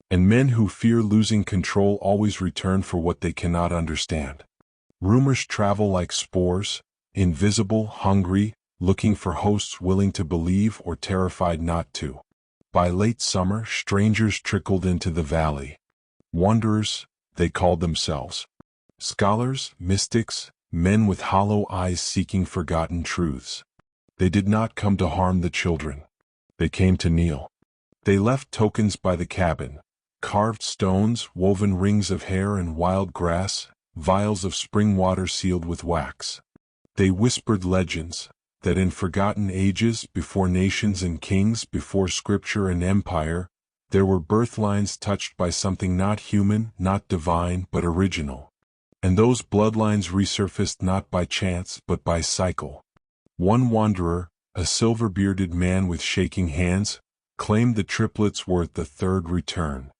And men who fear losing control always return for what they cannot understand. Rumors travel like spores, invisible, hungry, looking for hosts willing to believe or terrified not to. By late summer, strangers trickled into the valley. Wanderers, they called themselves. Scholars, mystics, men with hollow eyes seeking forgotten truths. They did not come to harm the children. They came to kneel. They left tokens by the cabin, carved stones, woven rings of hair and wild grass, vials of spring water sealed with wax. They whispered legends, that in forgotten ages, before nations and kings, before scripture and empire, there were birth lines touched by something not human, not divine, but original. And those bloodlines resurfaced not by chance, but by cycle. One wanderer, a silver-bearded man with shaking hands, claimed the triplets were at the 3rd return.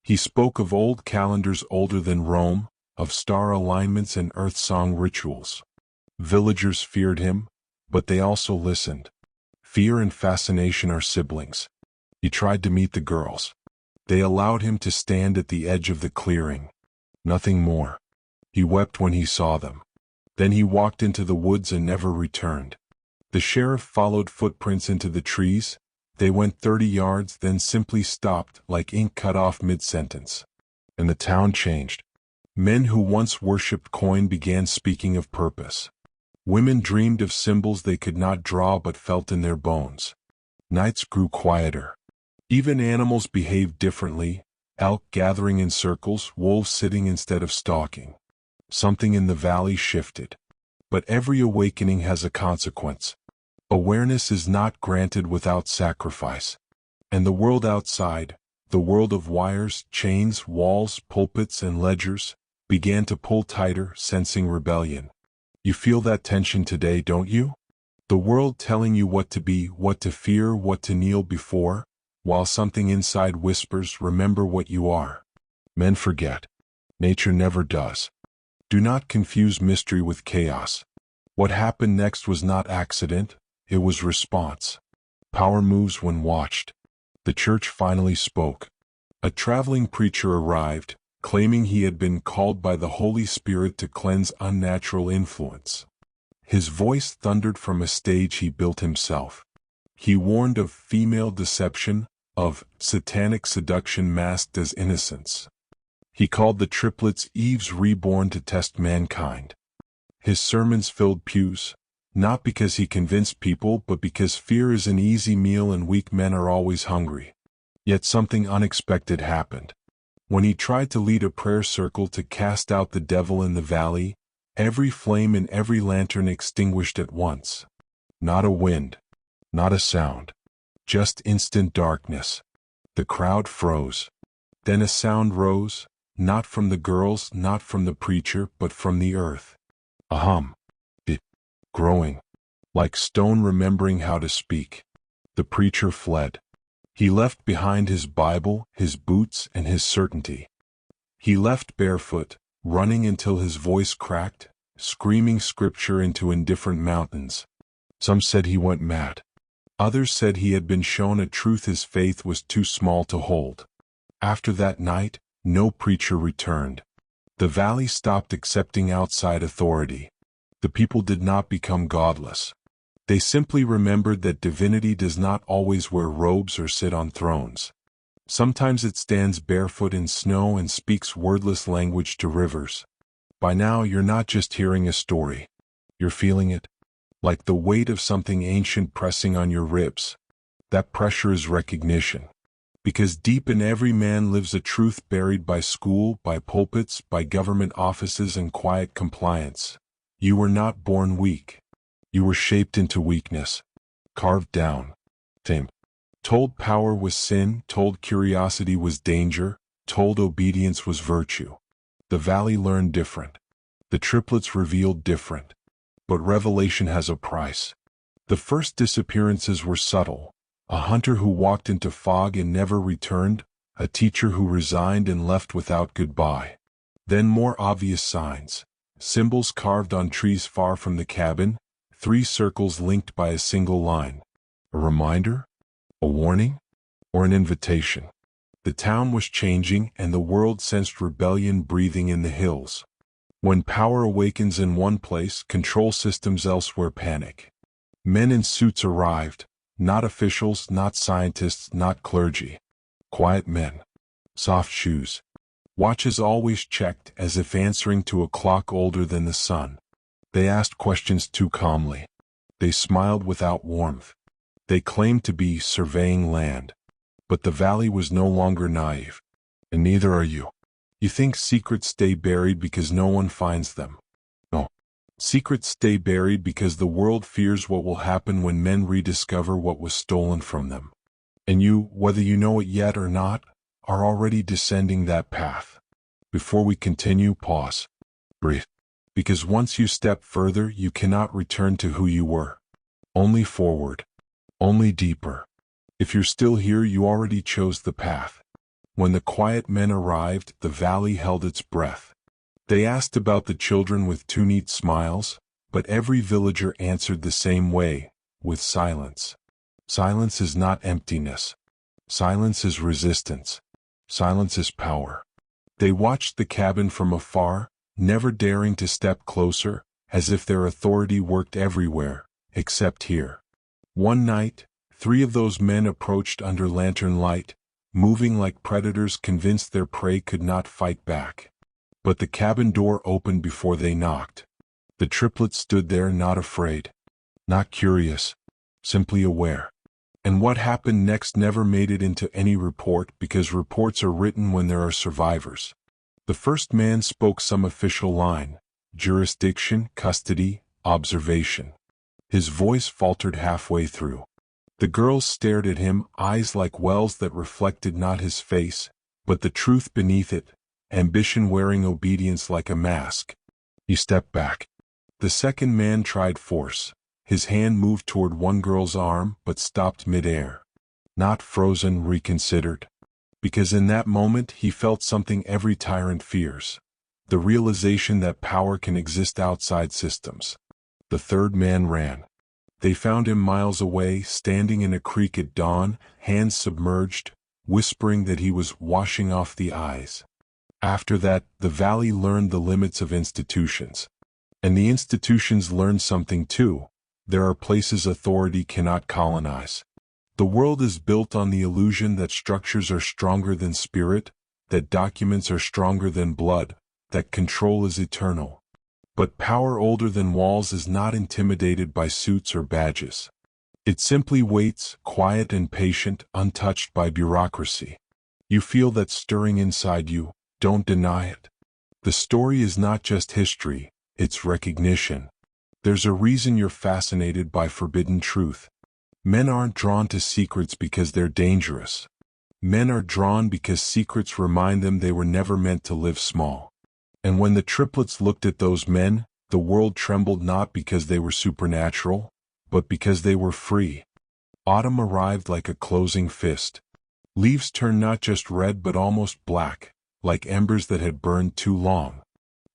He spoke of old calendars older than Rome, of star alignments and earth-song rituals. Villagers feared him, but they also listened. Fear and fascination are siblings. He tried to meet the girls. They allowed him to stand at the edge of the clearing. Nothing more. He wept when he saw them. Then he walked into the woods and never returned. The sheriff followed footprints into the trees. They went 30 yards, then simply stopped, like ink cut off mid-sentence. And the town changed. Men who once worshipped coin began speaking of purpose. Women dreamed of symbols they could not draw but felt in their bones. Nights grew quieter. Even animals behaved differently, elk gathering in circles, wolves sitting instead of stalking. Something in the valley shifted. But every awakening has a consequence. Awareness is not granted without sacrifice. And the world outside, the world of wires, chains, walls, pulpits, and ledgers, began to pull tighter, sensing rebellion. You feel that tension today, don't you? The world telling you what to be, what to fear, what to kneel before, while something inside whispers, remember what you are. Men forget. Nature never does. Do not confuse mystery with chaos. What happened next was not accident, it was response. Power moves when watched. The church finally spoke. A traveling preacher arrived, claiming he had been called by the Holy Spirit to cleanse unnatural influence. His voice thundered from a stage he built himself. He warned of female deception, of satanic seduction masked as innocence. He called the Triplets Eves reborn to test mankind. His sermons filled pews, not because he convinced people but because fear is an easy meal and weak men are always hungry. Yet something unexpected happened. When he tried to lead a prayer circle to cast out the devil in the valley, every flame in every lantern extinguished at once. Not a wind, not a sound, just instant darkness. The crowd froze. Then a sound rose, not from the girls, not from the preacher, but from the earth. A hum. It, growing. Like stone remembering how to speak. The preacher fled. He left behind his Bible, his boots, and his certainty. He left barefoot, running until his voice cracked, screaming scripture into indifferent mountains. Some said he went mad. Others said he had been shown a truth his faith was too small to hold. After that night, no preacher returned. The valley stopped accepting outside authority. The people did not become godless. They simply remembered that divinity does not always wear robes or sit on thrones. Sometimes it stands barefoot in snow and speaks wordless language to rivers. By now you're not just hearing a story. You're feeling it. Like the weight of something ancient pressing on your ribs. That pressure is recognition. Because deep in every man lives a truth buried by school, by pulpits, by government offices and quiet compliance. You were not born weak. You were shaped into weakness. Carved down. Tamed. Told power was sin, told curiosity was danger, told obedience was virtue. The valley learned different. The triplets revealed different. But revelation has a price. The first disappearances were subtle. A hunter who walked into fog and never returned, a teacher who resigned and left without goodbye. Then more obvious signs. Symbols carved on trees far from the cabin, 3 circles linked by a single line. A reminder? A warning? Or an invitation? The town was changing and the world sensed rebellion breathing in the hills. When power awakens in one place, control systems elsewhere panic. Men in suits arrived, not officials, not scientists, not clergy. Quiet men. Soft shoes. Watches always checked as if answering to a clock older than the sun. They asked questions too calmly. They smiled without warmth. They claimed to be surveying land. But the valley was no longer naive. And neither are you. You think secrets stay buried because no one finds them. No. Secrets stay buried because the world fears what will happen when men rediscover what was stolen from them. And you, whether you know it yet or not, are already descending that path. Before we continue, pause. Breathe. Because once you step further, you cannot return to who you were. Only forward. Only deeper. If you're still here, you already chose the path. When the quiet men arrived, the valley held its breath. They asked about the children with 2 neat smiles, but every villager answered the same way, with silence. Silence is not emptiness. Silence is resistance. Silence is power. They watched the cabin from afar, never daring to step closer, as if their authority worked everywhere, except here. One night, 3 of those men approached under lantern light, moving like predators convinced their prey could not fight back. But the cabin door opened before they knocked. The triplets stood there not afraid, not curious, simply aware. And what happened next never made it into any report because reports are written when there are survivors. The first man spoke some official line, jurisdiction, custody, observation. His voice faltered halfway through. The girls stared at him, eyes like wells that reflected not his face, but the truth beneath it, ambition wearing obedience like a mask. He stepped back. The second man tried force. His hand moved toward one girl's arm, but stopped midair. Not frozen, reconsidered. Because in that moment he felt something every tyrant fears. The realization that power can exist outside systems. The third man ran. They found him miles away, standing in a creek at dawn, hands submerged, whispering that he was washing off the eyes. After that, the valley learned the limits of institutions. And the institutions learned something too. There are places authority cannot colonize. The world is built on the illusion that structures are stronger than spirit, that documents are stronger than blood, that control is eternal. But power older than walls is not intimidated by suits or badges. It simply waits, quiet and patient, untouched by bureaucracy. You feel that stirring inside you, don't deny it. The story is not just history, it's recognition. There's a reason you're fascinated by forbidden truth. Men aren't drawn to secrets because they're dangerous. Men are drawn because secrets remind them they were never meant to live small. And when the triplets looked at those men, the world trembled not because they were supernatural, but because they were free. Autumn arrived like a closing fist. Leaves turned not just red but almost black, like embers that had burned too long.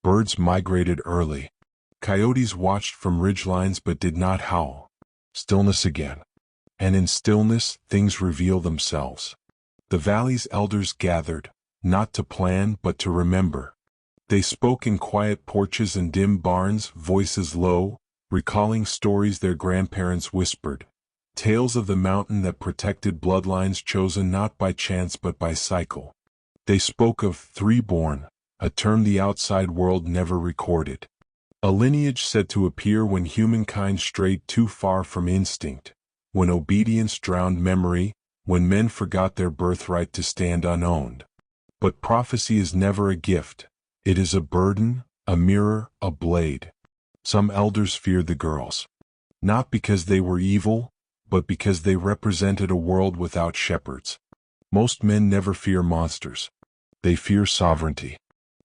Birds migrated early. Coyotes watched from ridgelines but did not howl. Stillness again. And in stillness, things reveal themselves. The valley's elders gathered, not to plan but to remember. They spoke in quiet porches and dim barns, voices low, recalling stories their grandparents whispered, tales of the mountain that protected bloodlines chosen not by chance but by cycle. They spoke of three-born, a term the outside world never recorded. A lineage said to appear when humankind strayed too far from instinct, when obedience drowned memory, when men forgot their birthright to stand unowned. But prophecy is never a gift. It is a burden, a mirror, a blade. Some elders feared the girls. Not because they were evil, but because they represented a world without shepherds. Most men never fear monsters. They fear sovereignty.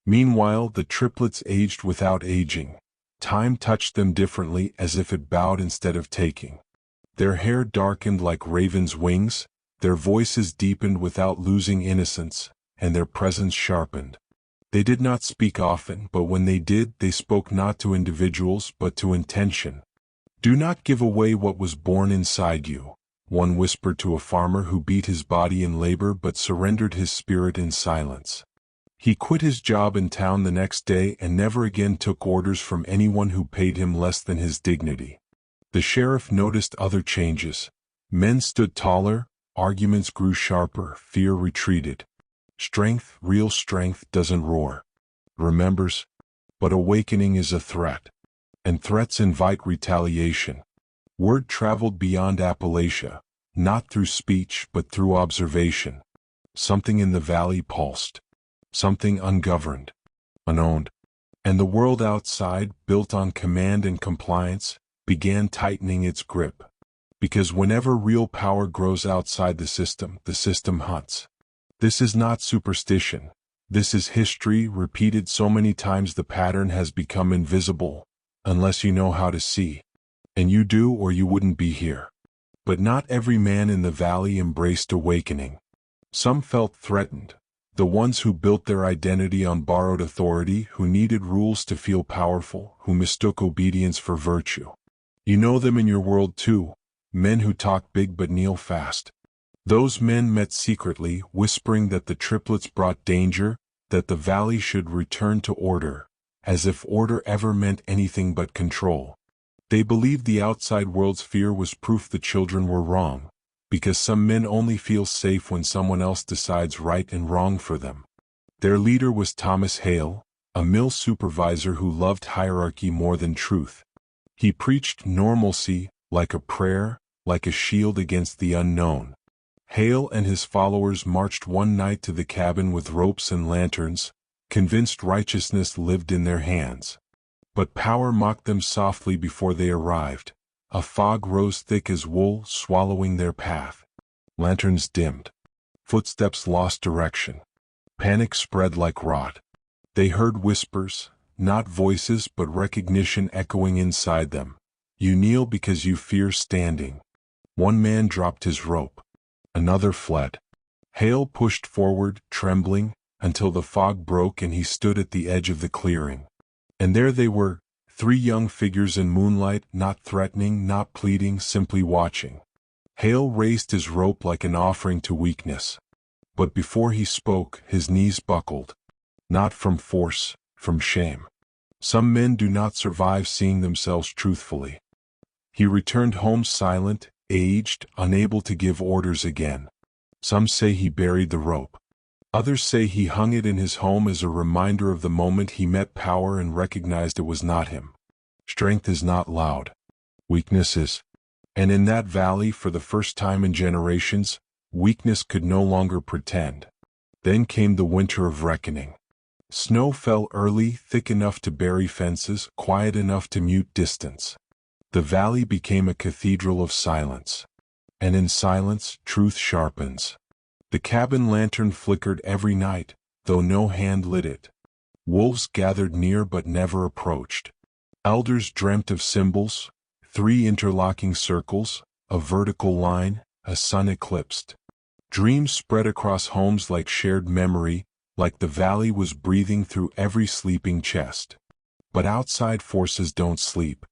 Meanwhile, the triplets aged without aging. Time touched them differently as if it bowed instead of taking. Their hair darkened like ravens' wings, their voices deepened without losing innocence, and their presence sharpened. They did not speak often, but when they did, they spoke not to individuals, but to intention. Do not give away what was born inside you, one whispered to a farmer who beat his body in labor but surrendered his spirit in silence. He quit his job in town the next day and never again took orders from anyone who paid him less than his dignity. The sheriff noticed other changes. Men stood taller, arguments grew sharper, fear retreated. Strength, real strength, doesn't roar. Remembers? But awakening is a threat. And threats invite retaliation. Word traveled beyond Appalachia, not through speech but through observation. Something in the valley pulsed. Something ungoverned, unowned. And the world outside, built on command and compliance, began tightening its grip. Because whenever real power grows outside the system hunts. This is not superstition. This is history repeated so many times the pattern has become invisible, unless you know how to see. And you do or you wouldn't be here. But not every man in the valley embraced awakening. Some felt threatened. The ones who built their identity on borrowed authority, who needed rules to feel powerful, who mistook obedience for virtue. You know them in your world too, men who talk big but kneel fast. Those men met secretly, whispering that the triplets brought danger, that the valley should return to order, as if order ever meant anything but control. They believed the outside world's fear was proof the children were wrong, because some men only feel safe when someone else decides right and wrong for them. Their leader was Thomas Hale, a mill supervisor who loved hierarchy more than truth. He preached normalcy, like a prayer, like a shield against the unknown. Hale and his followers marched one night to the cabin with ropes and lanterns, convinced righteousness lived in their hands. But power mocked them softly before they arrived. A fog rose thick as wool, swallowing their path. Lanterns dimmed. Footsteps lost direction. Panic spread like rot. They heard whispers, not voices but recognition echoing inside them. You kneel because you fear standing. One man dropped his rope. Another fled. Hale pushed forward, trembling, until the fog broke and he stood at the edge of the clearing. And there they were, three young figures in moonlight, not threatening, not pleading, simply watching. Hale raised his rope like an offering to weakness. But before he spoke, his knees buckled. Not from force, from shame. Some men do not survive seeing themselves truthfully. He returned home silent, aged, unable to give orders again. Some say he buried the rope. Others say he hung it in his home as a reminder of the moment he met power and recognized it was not him. Strength is not loud. Weakness is. And in that valley, for the first time in generations, weakness could no longer pretend. Then came the winter of reckoning. Snow fell early, thick enough to bury fences, quiet enough to mute distance. The valley became a cathedral of silence. And in silence, truth sharpens. The cabin lantern flickered every night, though no hand lit it. Wolves gathered near but never approached. Elders dreamt of symbols, 3 interlocking circles, a vertical line, a sun eclipsed. Dreams spread across homes like shared memory, like the valley was breathing through every sleeping chest. But outside forces don't sleep.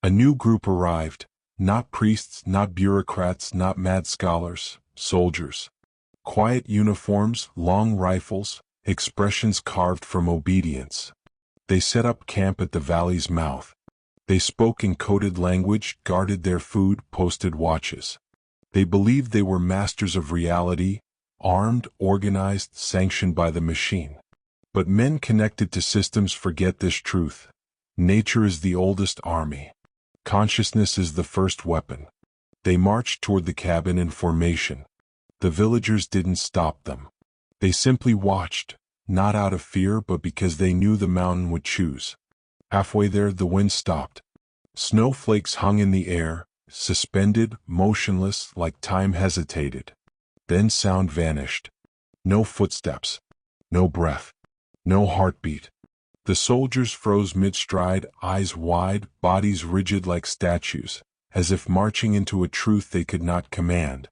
A new group arrived, not priests, not bureaucrats, not mad scholars, soldiers. Quiet uniforms, long rifles, expressions carved from obedience. They set up camp at the valley's mouth. They spoke in coded language, guarded their food, posted watches. They believed they were masters of reality, armed, organized, sanctioned by the machine. But men connected to systems forget this truth. Nature is the oldest army. Consciousness is the first weapon. They marched toward the cabin in formation. The villagers didn't stop them. They simply watched, not out of fear but because they knew the mountain would choose. Halfway there the wind stopped. Snowflakes hung in the air, suspended, motionless, like time hesitated. Then sound vanished. No footsteps. No breath. No heartbeat. The soldiers froze mid-stride, eyes wide, bodies rigid like statues, as if marching into a truth they could not command.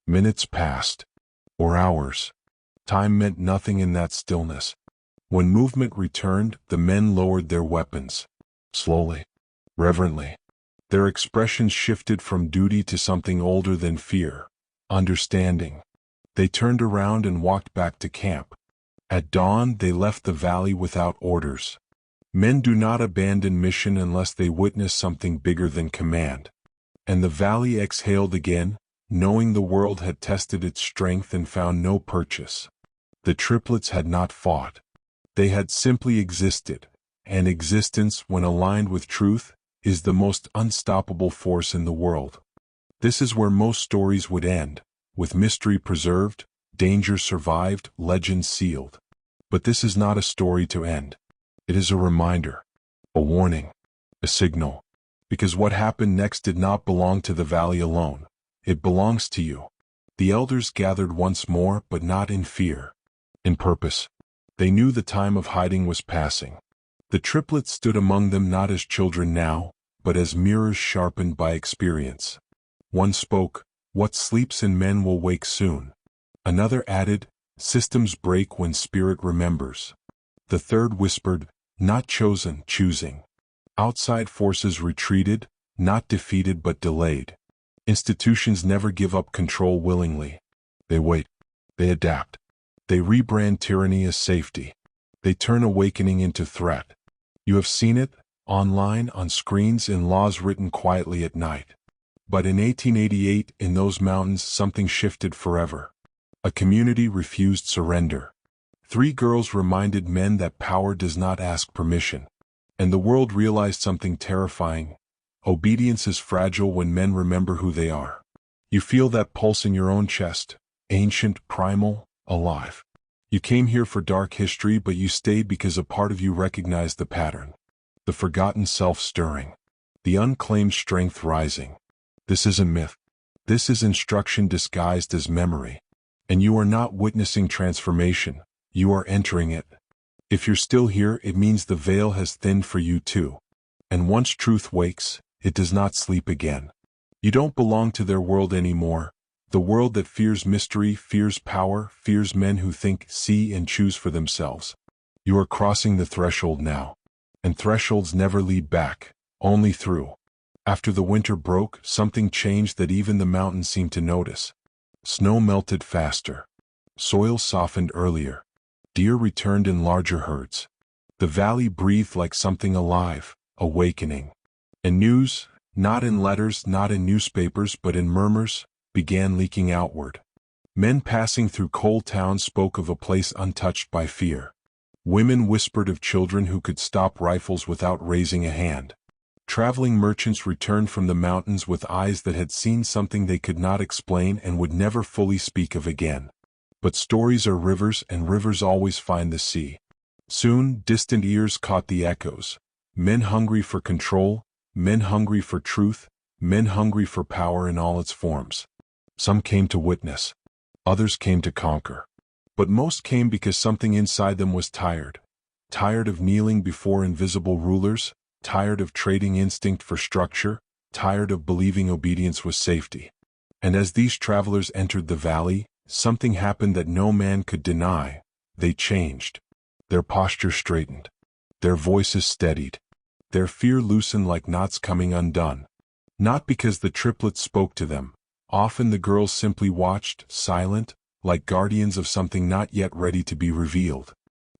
Minutes passed. Or hours. Time meant nothing in that stillness. When movement returned, the men lowered their weapons. Slowly. Reverently. Their expressions shifted from duty to something older than fear. Understanding. They turned around and walked back to camp. At dawn, they left the valley without orders. Men do not abandon mission unless they witness something bigger than command. And the valley exhaled again, knowing the world had tested its strength and found no purchase. The triplets had not fought. They had simply existed, and existence, when aligned with truth, is the most unstoppable force in the world. This is where most stories would end, with mystery preserved, danger survived, legend sealed. But this is not a story to end. It is a reminder, a warning, a signal. Because what happened next did not belong to the valley alone. It belongs to you. The elders gathered once more, but not in fear. In purpose. They knew the time of hiding was passing. The triplets stood among them not as children now, but as mirrors sharpened by experience. One spoke, "What sleeps in men will wake soon." Another added, "Systems break when spirit remembers." The third whispered, "Not chosen, choosing." Outside forces retreated, not defeated but delayed. Institutions never give up control willingly. They wait. They adapt. They rebrand tyranny as safety. They turn awakening into threat. You have seen it, online, on screens, in laws written quietly at night. But in 1888, in those mountains, something shifted forever. A community refused surrender. 3 girls reminded men that power does not ask permission. And the world realized something terrifying. Obedience is fragile when men remember who they are. You feel that pulse in your own chest, ancient, primal, alive. You came here for dark history, but you stayed because a part of you recognized the pattern. The forgotten self stirring. The unclaimed strength rising. This isn't myth. This is instruction disguised as memory. And you are not witnessing transformation, you are entering it. If you're still here, it means the veil has thinned for you too. And once truth wakes, it does not sleep again. You don't belong to their world anymore. The world that fears mystery, fears power, fears men who think, see, and choose for themselves. You are crossing the threshold now. And thresholds never lead back, only through. After the winter broke, something changed that even the mountains seemed to notice. Snow melted faster. Soil softened earlier. Deer returned in larger herds. The valley breathed like something alive, awakening. And news, not in letters, not in newspapers, but in murmurs, began leaking outward. Men passing through coal towns spoke of a place untouched by fear. Women whispered of children who could stop rifles without raising a hand. Traveling merchants returned from the mountains with eyes that had seen something they could not explain and would never fully speak of again. But stories are rivers, and rivers always find the sea. Soon, distant ears caught the echoes. Men hungry for control, men hungry for truth, men hungry for power in all its forms. Some came to witness. Others came to conquer. But most came because something inside them was tired. Tired of kneeling before invisible rulers, tired of trading instinct for structure, tired of believing obedience was safety. And as these travelers entered the valley, something happened that no man could deny. They changed. Their posture straightened. Their voices steadied. Their fear loosened like knots coming undone. Not because the triplets spoke to them. Often the girls simply watched, silent, like guardians of something not yet ready to be revealed.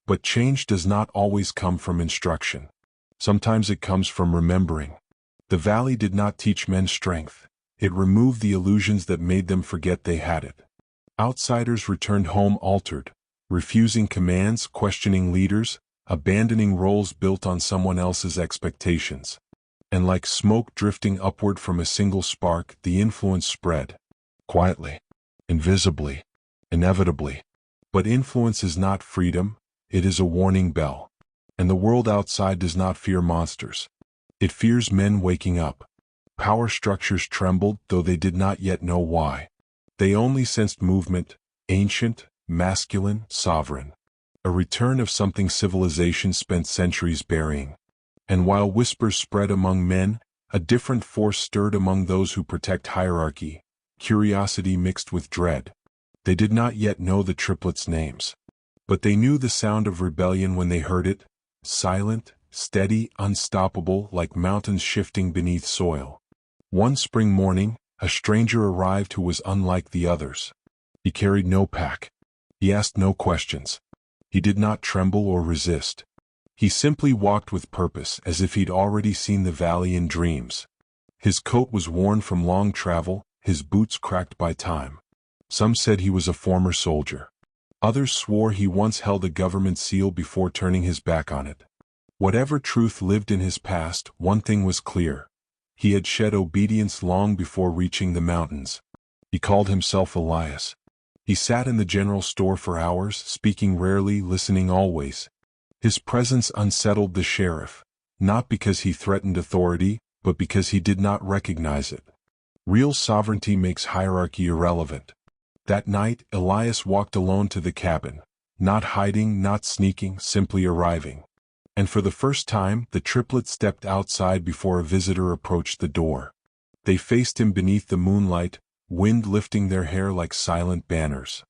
But change does not always come from instruction. Sometimes it comes from remembering. The valley did not teach men strength. It removed the illusions that made them forget they had it. Outsiders returned home altered, refusing commands, questioning leaders, abandoning roles built on someone else's expectations. And like smoke drifting upward from a single spark, the influence spread. Quietly, invisibly, inevitably. But influence is not freedom, it is a warning bell. And the world outside does not fear monsters. It fears men waking up. Power structures trembled, though they did not yet know why. They only sensed movement, ancient, masculine, sovereign. A return of something civilization spent centuries burying. And while whispers spread among men, a different force stirred among those who protect hierarchy, curiosity mixed with dread. They did not yet know the triplets' names. But they knew the sound of rebellion when they heard it, silent, steady, unstoppable, like mountains shifting beneath soil. One spring morning, a stranger arrived who was unlike the others. He carried no pack. He asked no questions. He did not tremble or resist. He simply walked with purpose, as if he'd already seen the valley in dreams. His coat was worn from long travel, his boots cracked by time. Some said he was a former soldier. Others swore he once held a government seal before turning his back on it. Whatever truth lived in his past, one thing was clear. He had shed obedience long before reaching the mountains. He called himself Elias. He sat in the general store for hours, speaking rarely, listening always. His presence unsettled the sheriff, not because he threatened authority, but because he did not recognize it. Real sovereignty makes hierarchy irrelevant. That night, Elias walked alone to the cabin, not hiding, not sneaking, simply arriving. And for the first time, the triplets stepped outside before a visitor approached the door. They faced him beneath the moonlight, wind lifting their hair like silent banners.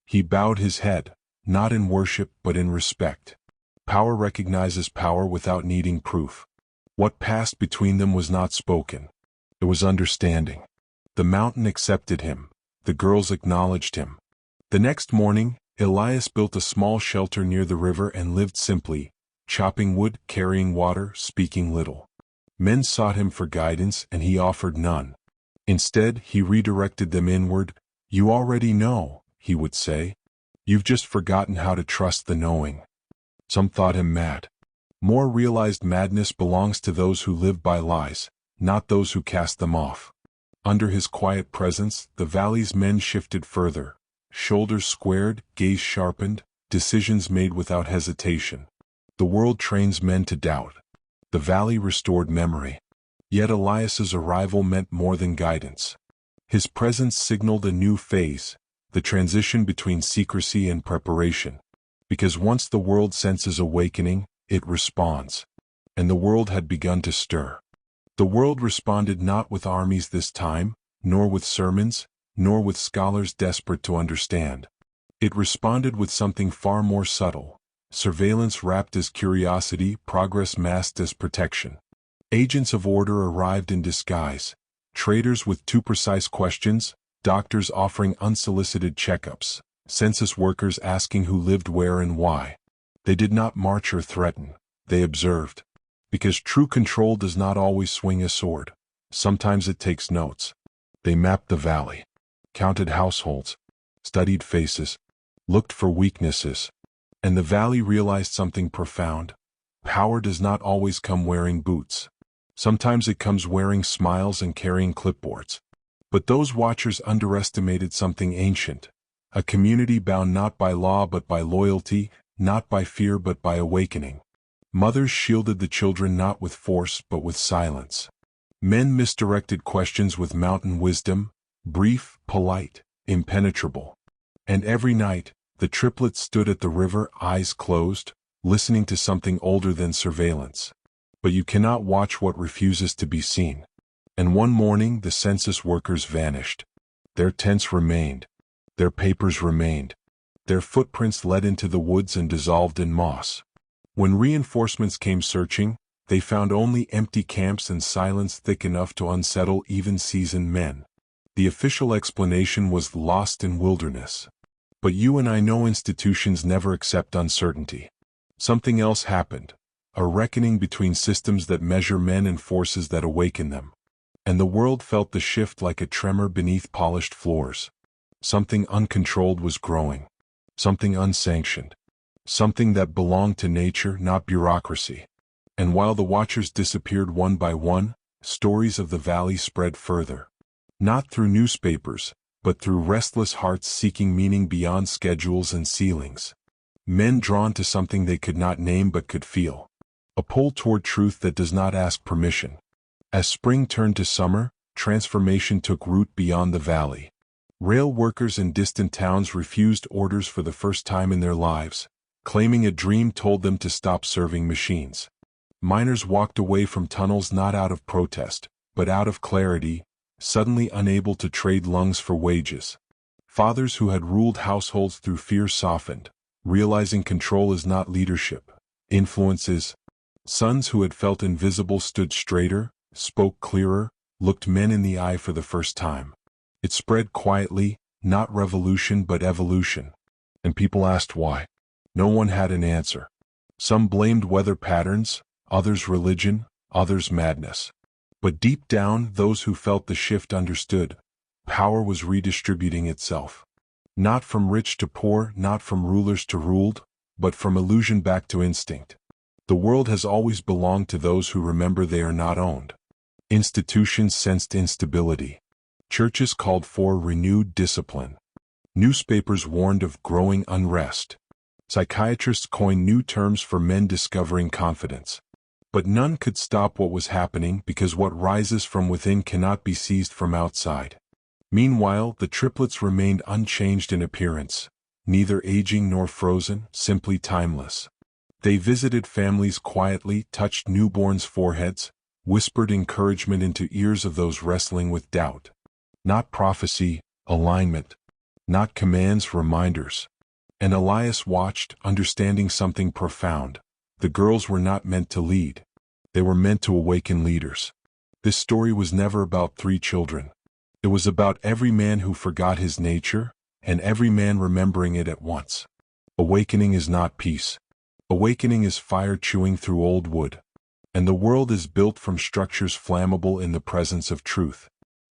He bowed his head, not in worship but in respect. Power recognizes power without needing proof. What passed between them was not spoken. It was understanding. The mountain accepted him. The girls acknowledged him. The next morning, Elias built a small shelter near the river and lived simply, chopping wood, carrying water, speaking little. Men sought him for guidance, and he offered none. Instead, he redirected them inward. "You already know," he would say. "You've just forgotten how to trust the knowing." Some thought him mad. More realized madness belongs to those who live by lies, not those who cast them off. Under his quiet presence, the valley's men shifted further. Shoulders squared, gaze sharpened, decisions made without hesitation. The world trains men to doubt. The valley restored memory. Yet Elias's arrival meant more than guidance. His presence signaled a new phase, the transition between secrecy and preparation. Because once the world senses awakening, it responds. And the world had begun to stir. The world responded not with armies this time, nor with sermons, nor with scholars desperate to understand. It responded with something far more subtle. Surveillance wrapped as curiosity, progress masked as protection. Agents of order arrived in disguise. Traders with too precise questions, doctors offering unsolicited checkups, census workers asking who lived where and why. They did not march or threaten, they observed. Because true control does not always swing a sword. Sometimes it takes notes. They mapped the valley, counted households, studied faces, looked for weaknesses. And the valley realized something profound. Power does not always come wearing boots. Sometimes it comes wearing smiles and carrying clipboards. But those watchers underestimated something ancient. A community bound not by law but by loyalty, not by fear but by awakening. Mothers shielded the children not with force but with silence. Men misdirected questions with mountain wisdom, brief, polite, impenetrable. And every night, the triplets stood at the river, eyes closed, listening to something older than surveillance. But you cannot watch what refuses to be seen. And one morning the census workers vanished. Their tents remained. Their papers remained. Their footprints led into the woods and dissolved in moss. When reinforcements came searching, they found only empty camps and silence thick enough to unsettle even seasoned men. The official explanation was lost in wilderness. But you and I know institutions never accept uncertainty. Something else happened. A reckoning between systems that measure men and forces that awaken them. And the world felt the shift like a tremor beneath polished floors. Something uncontrolled was growing. Something unsanctioned. Something that belonged to nature, not bureaucracy. And while the watchers disappeared one by one, stories of the valley spread further. Not through newspapers, but through restless hearts seeking meaning beyond schedules and ceilings. Men drawn to something they could not name but could feel. A pull toward truth that does not ask permission. As spring turned to summer, transformation took root beyond the valley. Rail workers in distant towns refused orders for the first time in their lives, claiming a dream told them to stop serving machines. Miners walked away from tunnels not out of protest, but out of clarity, suddenly unable to trade lungs for wages. Fathers who had ruled households through fear softened, realizing control is not leadership, influence is. Sons who had felt invisible stood straighter, spoke clearer, looked men in the eye for the first time. It spread quietly, not revolution but evolution. And people asked why. No one had an answer. Some blamed weather patterns, others religion, others madness. But deep down, those who felt the shift understood. Power was redistributing itself. Not from rich to poor, not from rulers to ruled, but from illusion back to instinct. The world has always belonged to those who remember they are not owned. Institutions sensed instability. Churches called for renewed discipline. Newspapers warned of growing unrest. Psychiatrists coined new terms for men discovering confidence. But none could stop what was happening because what rises from within cannot be seized from outside. Meanwhile, the triplets remained unchanged in appearance, neither aging nor frozen, simply timeless. They visited families quietly, touched newborns' foreheads, whispered encouragement into ears of those wrestling with doubt. Not prophecy, alignment. Not commands, reminders. And Elias watched, understanding something profound. The girls were not meant to lead. They were meant to awaken leaders. This story was never about 3 children. It was about every man who forgot his nature, and every man remembering it at once. Awakening is not peace. Awakening is fire chewing through old wood. And the world is built from structures flammable in the presence of truth.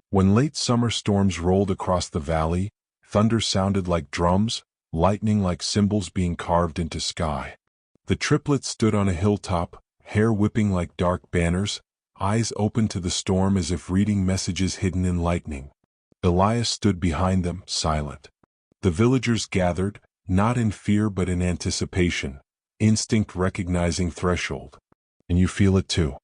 When late summer storms rolled across the valley, thunder sounded like drums, lightning like symbols being carved into sky. The triplets stood on a hilltop, hair whipping like dark banners, eyes open to the storm as if reading messages hidden in lightning. Elias stood behind them, silent. The villagers gathered, not in fear but in anticipation, instinct recognizing threshold. And you feel it too.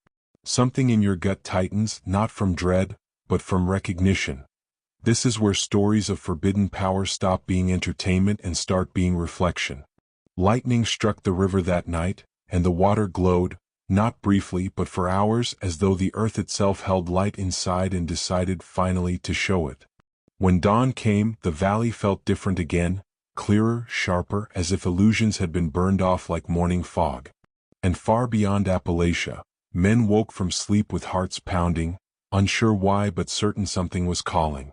Something in your gut tightens, not from dread, but from recognition. This is where stories of forbidden power stop being entertainment and start being reflection. Lightning struck the river that night, and the water glowed, not briefly but for hours, as though the earth itself held light inside and decided finally to show it. When dawn came, the valley felt different again, clearer, sharper, as if illusions had been burned off like morning fog. And far beyond Appalachia, men woke from sleep with hearts pounding, unsure why but certain something was calling.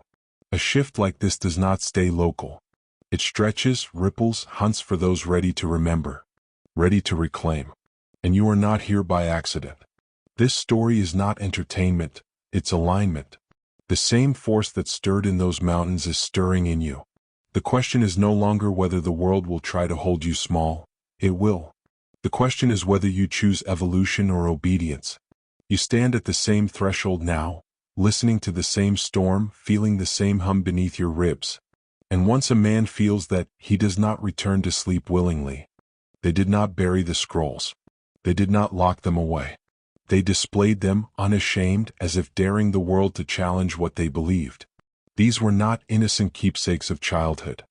A shift like this does not stay local. It stretches, ripples, hunts for those ready to remember, ready to reclaim. And you are not here by accident. This story is not entertainment, it's alignment. The same force that stirred in those mountains is stirring in you. The question is no longer whether the world will try to hold you small. It will. The question is whether you choose evolution or obedience. You stand at the same threshold now, listening to the same storm, feeling the same hum beneath your ribs. And once a man feels that, he does not return to sleep willingly. They did not bury the scrolls. They did not lock them away. They displayed them, unashamed, as if daring the world to challenge what they believed. These were not innocent keepsakes of childhood.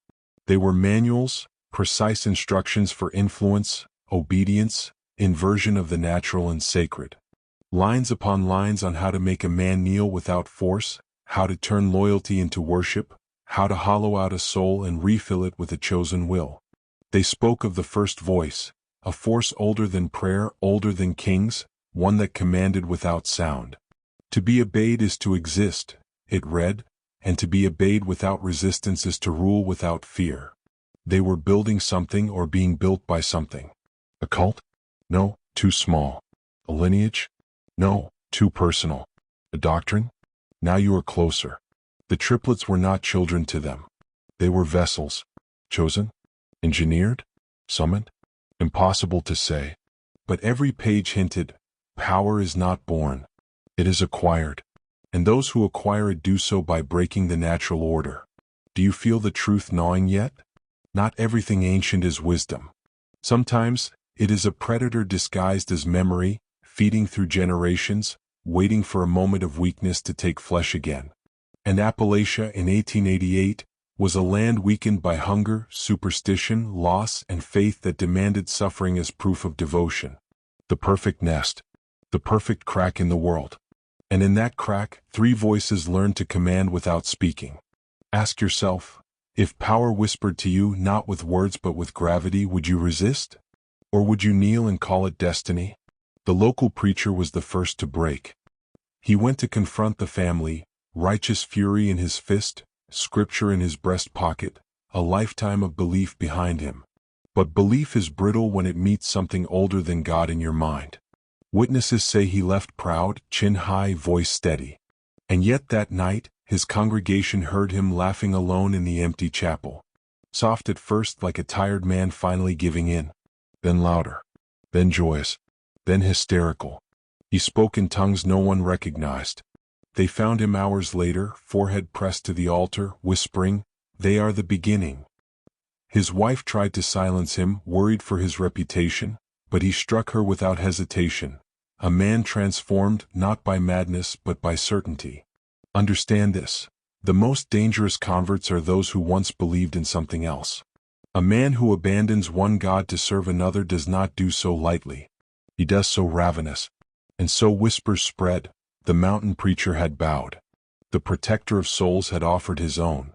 They were manuals, precise instructions for influence, obedience, inversion of the natural and sacred. Lines upon lines on how to make a man kneel without force, how to turn loyalty into worship, how to hollow out a soul and refill it with a chosen will. They spoke of the first voice, a force older than prayer, older than kings, one that commanded without sound. To be obeyed is to exist, it read, and to be obeyed without resistance is to rule without fear. They were building something or being built by something. A cult? No, too small. A lineage? No, too personal. A doctrine? Now you are closer. The triplets were not children to them. They were vessels. Chosen? Engineered? Summoned? Impossible to say. But every page hinted, power is not born. It is acquired. And those who acquire it do so by breaking the natural order. Do you feel the truth gnawing yet? Not everything ancient is wisdom. Sometimes, it is a predator disguised as memory, feeding through generations, waiting for a moment of weakness to take flesh again. And Appalachia in 1888 was a land weakened by hunger, superstition, loss, and faith that demanded suffering as proof of devotion. The perfect nest. The perfect crack in the world. And in that crack, 3 voices learned to command without speaking. Ask yourself, if power whispered to you not with words but with gravity, would you resist? Or would you kneel and call it destiny? The local preacher was the first to break. He went to confront the family, righteous fury in his fist, scripture in his breast pocket, a lifetime of belief behind him. But belief is brittle when it meets something older than God in your mind. Witnesses say he left proud, chin high, voice steady. And yet that night, his congregation heard him laughing alone in the empty chapel. Soft at first, like a tired man finally giving in. Then louder. Then joyous. Then hysterical. He spoke in tongues no one recognized. They found him hours later, forehead pressed to the altar, whispering, "They are the beginning." His wife tried to silence him, worried for his reputation, but he struck her without hesitation. A man transformed not by madness but by certainty. Understand this. The most dangerous converts are those who once believed in something else. A man who abandons one God to serve another does not do so lightly. He does so ravenous. And so whispers spread. The mountain preacher had bowed. The protector of souls had offered his own.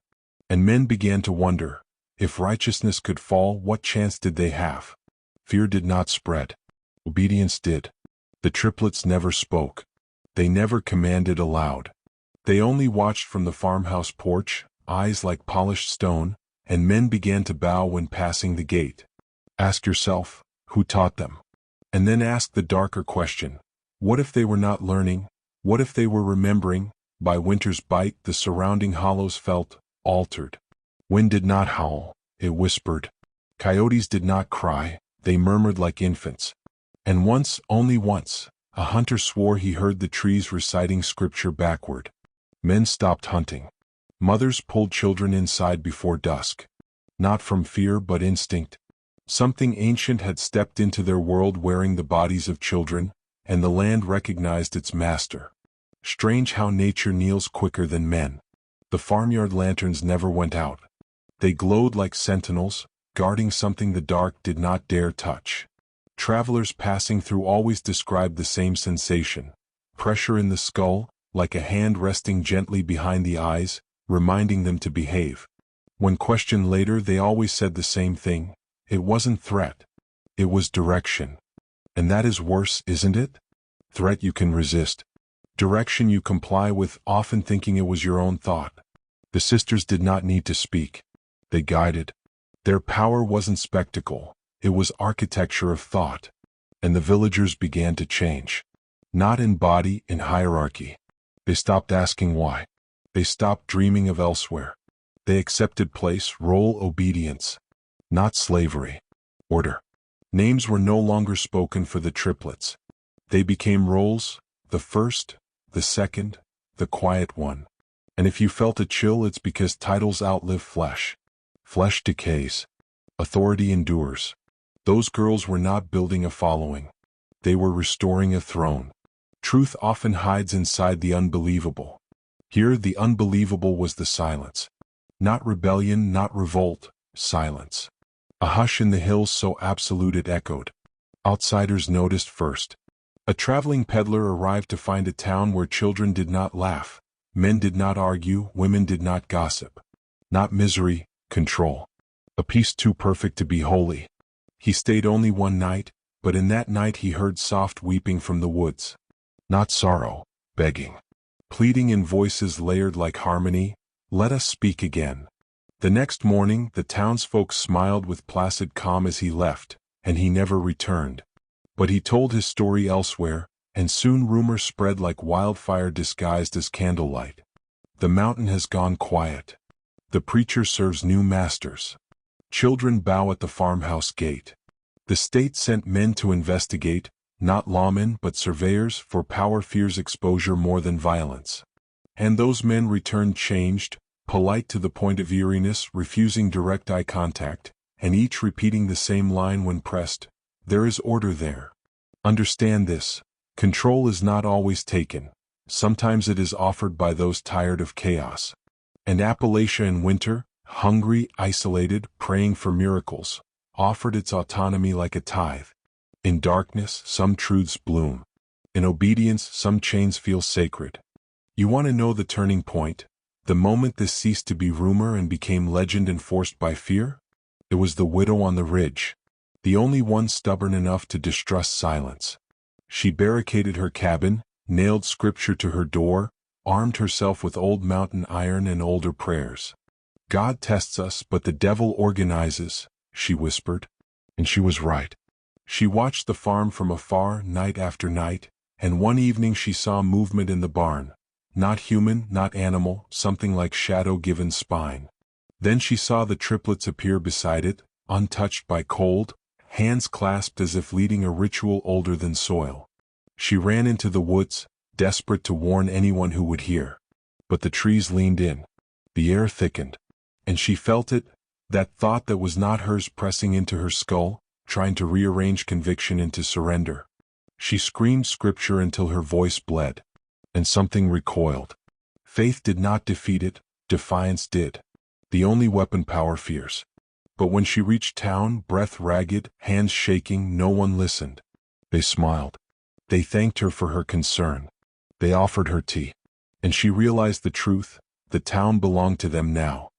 And men began to wonder, if righteousness could fall, what chance did they have? Fear did not spread. Obedience did. The triplets never spoke. They never commanded aloud. They only watched from the farmhouse porch, eyes like polished stone, and men began to bow when passing the gate. Ask yourself, who taught them? And then ask the darker question, what if they were not learning? What if they were remembering? By winter's bite, the surrounding hollows felt altered. Wind did not howl, it whispered. Coyotes did not cry, they murmured like infants. And once, only once, a hunter swore he heard the trees reciting scripture backward. Men stopped hunting. Mothers pulled children inside before dusk. Not from fear but instinct. Something ancient had stepped into their world wearing the bodies of children, and the land recognized its master. Strange how nature kneels quicker than men. The farmyard lanterns never went out. They glowed like sentinels, guarding something the dark did not dare touch. Travelers passing through always described the same sensation. Pressure in the skull, like a hand resting gently behind the eyes, reminding them to behave. When questioned later, they always said the same thing. It wasn't threat. It was direction. And that is worse, isn't it? Threat you can resist. Direction you comply with, often thinking it was your own thought. The sisters did not need to speak. They guided. Their power wasn't spectacle, it was architecture of thought. And the villagers began to change. Not in body, in hierarchy. They stopped asking why. They stopped dreaming of elsewhere. They accepted place, role, obedience. Not slavery. Order. Names were no longer spoken for the triplets. They became roles, the first, the second, the quiet one. And if you felt a chill, it's because titles outlive flesh. Flesh decays. Authority endures. Those girls were not building a following. They were restoring a throne. Truth often hides inside the unbelievable. Here, the unbelievable was the silence. Not rebellion, not revolt, silence. A hush in the hills so absolute it echoed. Outsiders noticed first. A traveling peddler arrived to find a town where children did not laugh, men did not argue, women did not gossip. Not misery, control. A peace too perfect to be holy. He stayed only one night, but in that night he heard soft weeping from the woods. Not sorrow, begging. Pleading in voices layered like harmony, let us speak again. The next morning, the townsfolk smiled with placid calm as he left, and he never returned. But he told his story elsewhere, and soon rumor spread like wildfire disguised as candlelight. The mountain has gone quiet. The preacher serves new masters. Children bow at the farmhouse gate. The state sent men to investigate, not lawmen but surveyors, for power fears exposure more than violence. And those men returned changed, polite to the point of eeriness, refusing direct eye contact, and each repeating the same line when pressed, there is order there. Understand this, control is not always taken, sometimes it is offered by those tired of chaos. And Appalachia in winter, hungry, isolated, praying for miracles, offered its autonomy like a tithe. In darkness, some truths bloom. In obedience, some chains feel sacred. You want to know the turning point? The moment this ceased to be rumor and became legend enforced by fear? It was the widow on the ridge. The only one stubborn enough to distrust silence. She barricaded her cabin, nailed scripture to her door, armed herself with old mountain iron and older prayers. God tests us, but the devil organizes, she whispered. And she was right. She watched the farm from afar night after night, and one evening she saw movement in the barn. Not human, not animal, something like shadow given spine. Then she saw the triplets appear beside it, untouched by cold, hands clasped as if leading a ritual older than soil. She ran into the woods, desperate to warn anyone who would hear. But the trees leaned in. The air thickened. And she felt it, that thought that was not hers pressing into her skull, trying to rearrange conviction into surrender. She screamed scripture until her voice bled. And something recoiled. Faith did not defeat it, defiance did. The only weapon power fears. But when she reached town, breath ragged, hands shaking, no one listened. They smiled. They thanked her for her concern. They offered her tea. And she realized the truth, the town belonged to them now.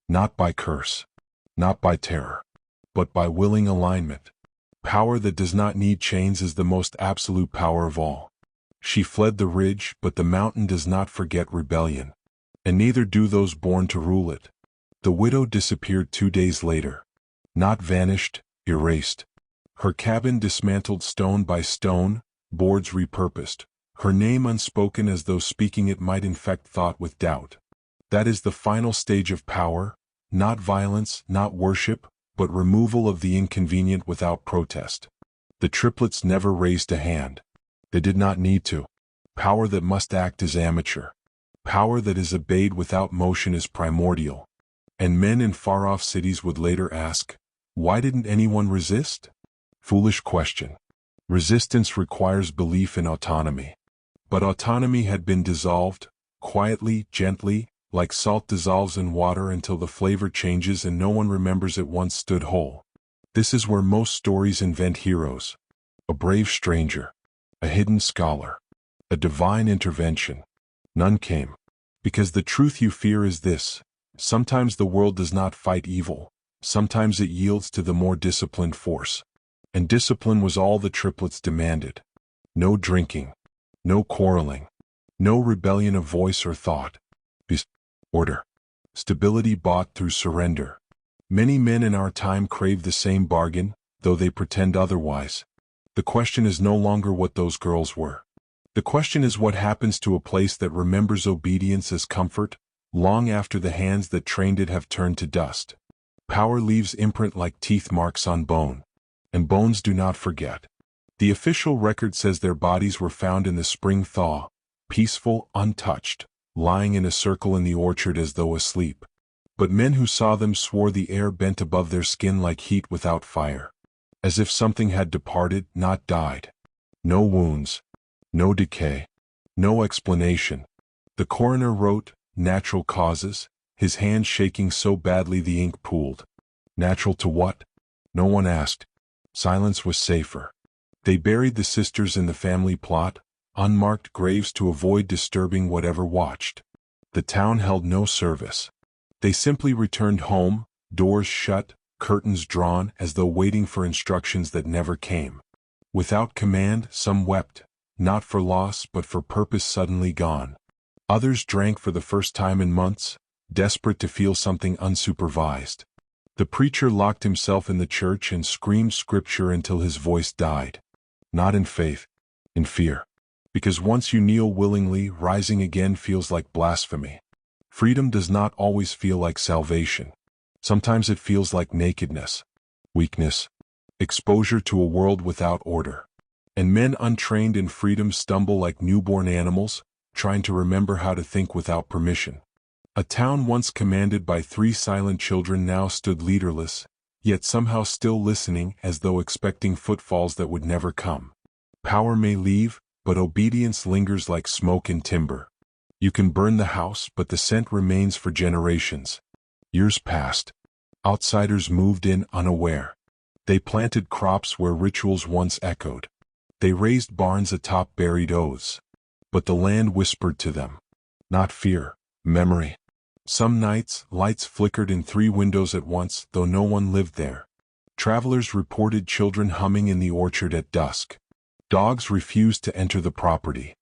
Not by curse. Not by terror. But by willing alignment. Power that does not need chains is the most absolute power of all. She fled the ridge, but the mountain does not forget rebellion. And neither do those born to rule it. The widow disappeared 2 days later. Not vanished, erased. Her cabin dismantled stone by stone, boards repurposed. Her name unspoken as though speaking it might infect thought with doubt. That is the final stage of power, not violence, not worship, but removal of the inconvenient without protest. The triplets never raised a hand. They did not need to. Power that must act is amateur. Power that is obeyed without motion is primordial. And men in far-off cities would later ask, why didn't anyone resist? Foolish question. Resistance requires belief in autonomy. But autonomy had been dissolved, quietly, gently, like salt dissolves in water until the flavor changes and no one remembers it once stood whole. This is where most stories invent heroes. A brave stranger. A hidden scholar. A divine intervention. None came. Because the truth you fear is this. Sometimes the world does not fight evil. Sometimes it yields to the more disciplined force. And discipline was all the triplets demanded. No drinking. No quarreling. No rebellion of voice or thought. Order. Stability bought through surrender. Many men in our time crave the same bargain, though they pretend otherwise. The question is no longer what those girls were. The question is what happens to a place that remembers obedience as comfort, long after the hands that trained it have turned to dust. Power leaves imprint like teeth marks on bone, and bones do not forget. The official record says their bodies were found in the spring thaw, peaceful, untouched, lying in a circle in the orchard as though asleep. But men who saw them swore the air bent above their skin like heat without fire, as if something had departed, not died. No wounds, no decay, no explanation. The coroner wrote, "Natural causes," his hand shaking so badly the ink pooled. Natural to what? No one asked. Silence was safer. They buried the sisters in the family plot, unmarked graves to avoid disturbing whatever watched. The town held no service. They simply returned home, doors shut, curtains drawn, as though waiting for instructions that never came. Without command, some wept, not for loss but for purpose suddenly gone. Others drank for the first time in months, desperate to feel something unsupervised. The preacher locked himself in the church and screamed scripture until his voice died. Not in faith, in fear. Because once you kneel willingly, rising again feels like blasphemy. Freedom does not always feel like salvation. Sometimes it feels like nakedness, weakness, exposure to a world without order. And men untrained in freedom stumble like newborn animals, trying to remember how to think without permission. A town once commanded by 3 silent children now stood leaderless, yet somehow still listening as though expecting footfalls that would never come. Power may leave, but obedience lingers like smoke in timber. You can burn the house, but the scent remains for generations. Years passed. Outsiders moved in unaware. They planted crops where rituals once echoed. They raised barns atop buried oaths. But the land whispered to them. Not fear, memory. Some nights, lights flickered in 3 windows at once, though no one lived there. Travelers reported children humming in the orchard at dusk. Dogs refused to enter the property.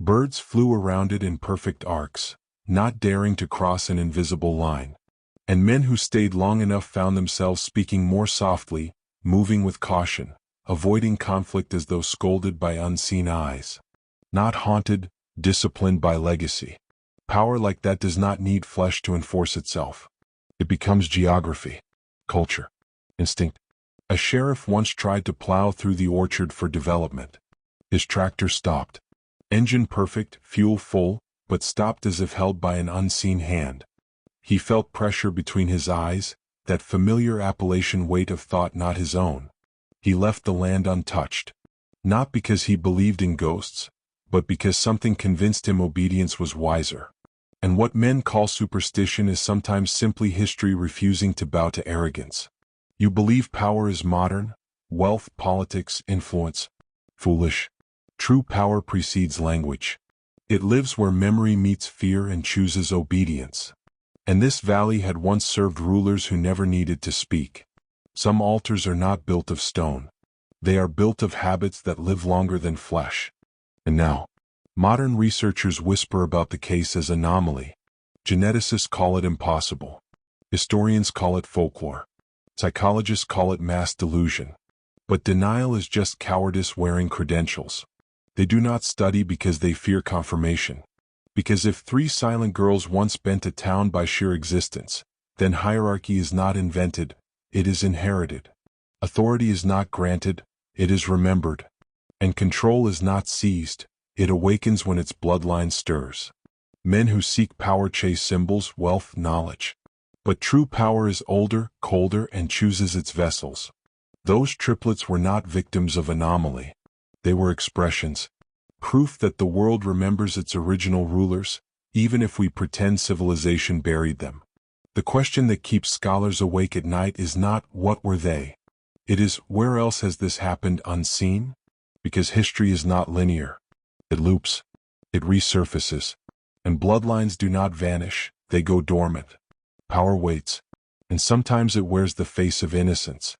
Birds flew around it in perfect arcs, not daring to cross an invisible line. And men who stayed long enough found themselves speaking more softly, moving with caution, avoiding conflict as though scolded by unseen eyes. Not haunted, disciplined by legacy. Power like that does not need flesh to enforce itself. It becomes geography, culture, instinct. A sheriff once tried to plow through the orchard for development. His tractor stopped. Engine perfect, fuel full, but stopped as if held by an unseen hand. He felt pressure between his eyes, that familiar Appalachian weight of thought not his own. He left the land untouched. Not because he believed in ghosts, but because something convinced him obedience was wiser. And what men call superstition is sometimes simply history refusing to bow to arrogance. You believe power is modern, wealth, politics, influence. Foolish. True power precedes language. It lives where memory meets fear and chooses obedience. And this valley had once served rulers who never needed to speak. Some altars are not built of stone. They are built of habits that live longer than flesh. And now, modern researchers whisper about the case as anomaly. Geneticists call it impossible. Historians call it folklore. Psychologists call it mass delusion. But denial is just cowardice wearing credentials. They do not study because they fear confirmation. Because if 3 silent girls once bent a town by sheer existence, then hierarchy is not invented, it is inherited. Authority is not granted, it is remembered. And control is not seized, it awakens when its bloodline stirs. Men who seek power chase symbols, wealth, knowledge. But true power is older, colder, and chooses its vessels. Those triplets were not victims of anomaly. They were expressions. Proof that the world remembers its original rulers, even if we pretend civilization buried them. The question that keeps scholars awake at night is not, what were they? It is, where else has this happened unseen? Because history is not linear. It loops. It resurfaces. And bloodlines do not vanish, they go dormant. Power waits. And sometimes it wears the face of innocence.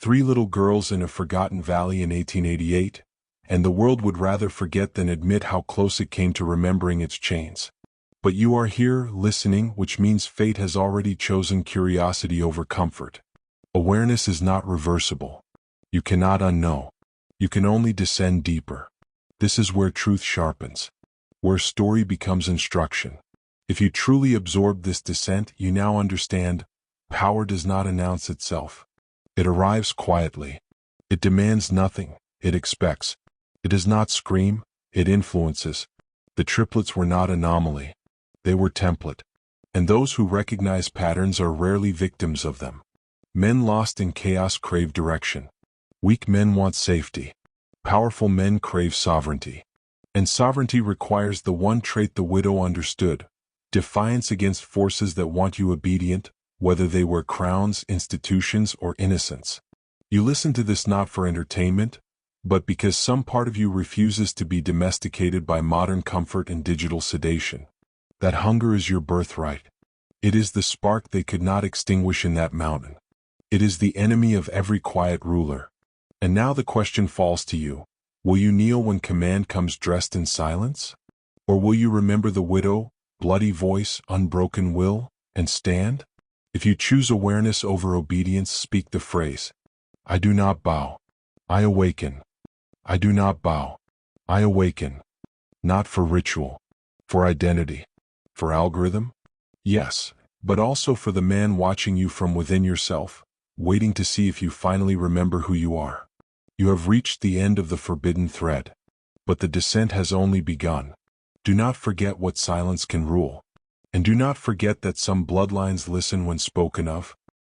3 little girls in a forgotten valley in 1888, and the world would rather forget than admit how close it came to remembering its chains. But you are here, listening, which means fate has already chosen curiosity over comfort. Awareness is not reversible. You cannot unknow. You can only descend deeper. This is where truth sharpens, where story becomes instruction. If you truly absorb this descent, you now understand, power does not announce itself. It arrives quietly. It demands nothing, it expects. It does not scream, it influences. The triplets were not anomaly. They were template. And those who recognize patterns are rarely victims of them. Men lost in chaos crave direction. Weak men want safety. Powerful men crave sovereignty. And sovereignty requires the one trait the widow understood: defiance against forces that want you obedient, whether they were crowns, institutions, or innocence. You listen to this not for entertainment, but because some part of you refuses to be domesticated by modern comfort and digital sedation. That hunger is your birthright. It is the spark they could not extinguish in that mountain. It is the enemy of every quiet ruler. And now the question falls to you. Will you kneel when command comes dressed in silence? Or will you remember the widow, bloody voice, unbroken will, and stand? If you choose awareness over obedience, speak the phrase, I do not bow. I awaken. I do not bow. I awaken. Not for ritual. For identity. For algorithm? Yes, but also for the man watching you from within yourself, waiting to see if you finally remember who you are. You have reached the end of the forbidden thread. But the descent has only begun. Do not forget what silence can rule. And do not forget that some bloodlines listen when spoken of.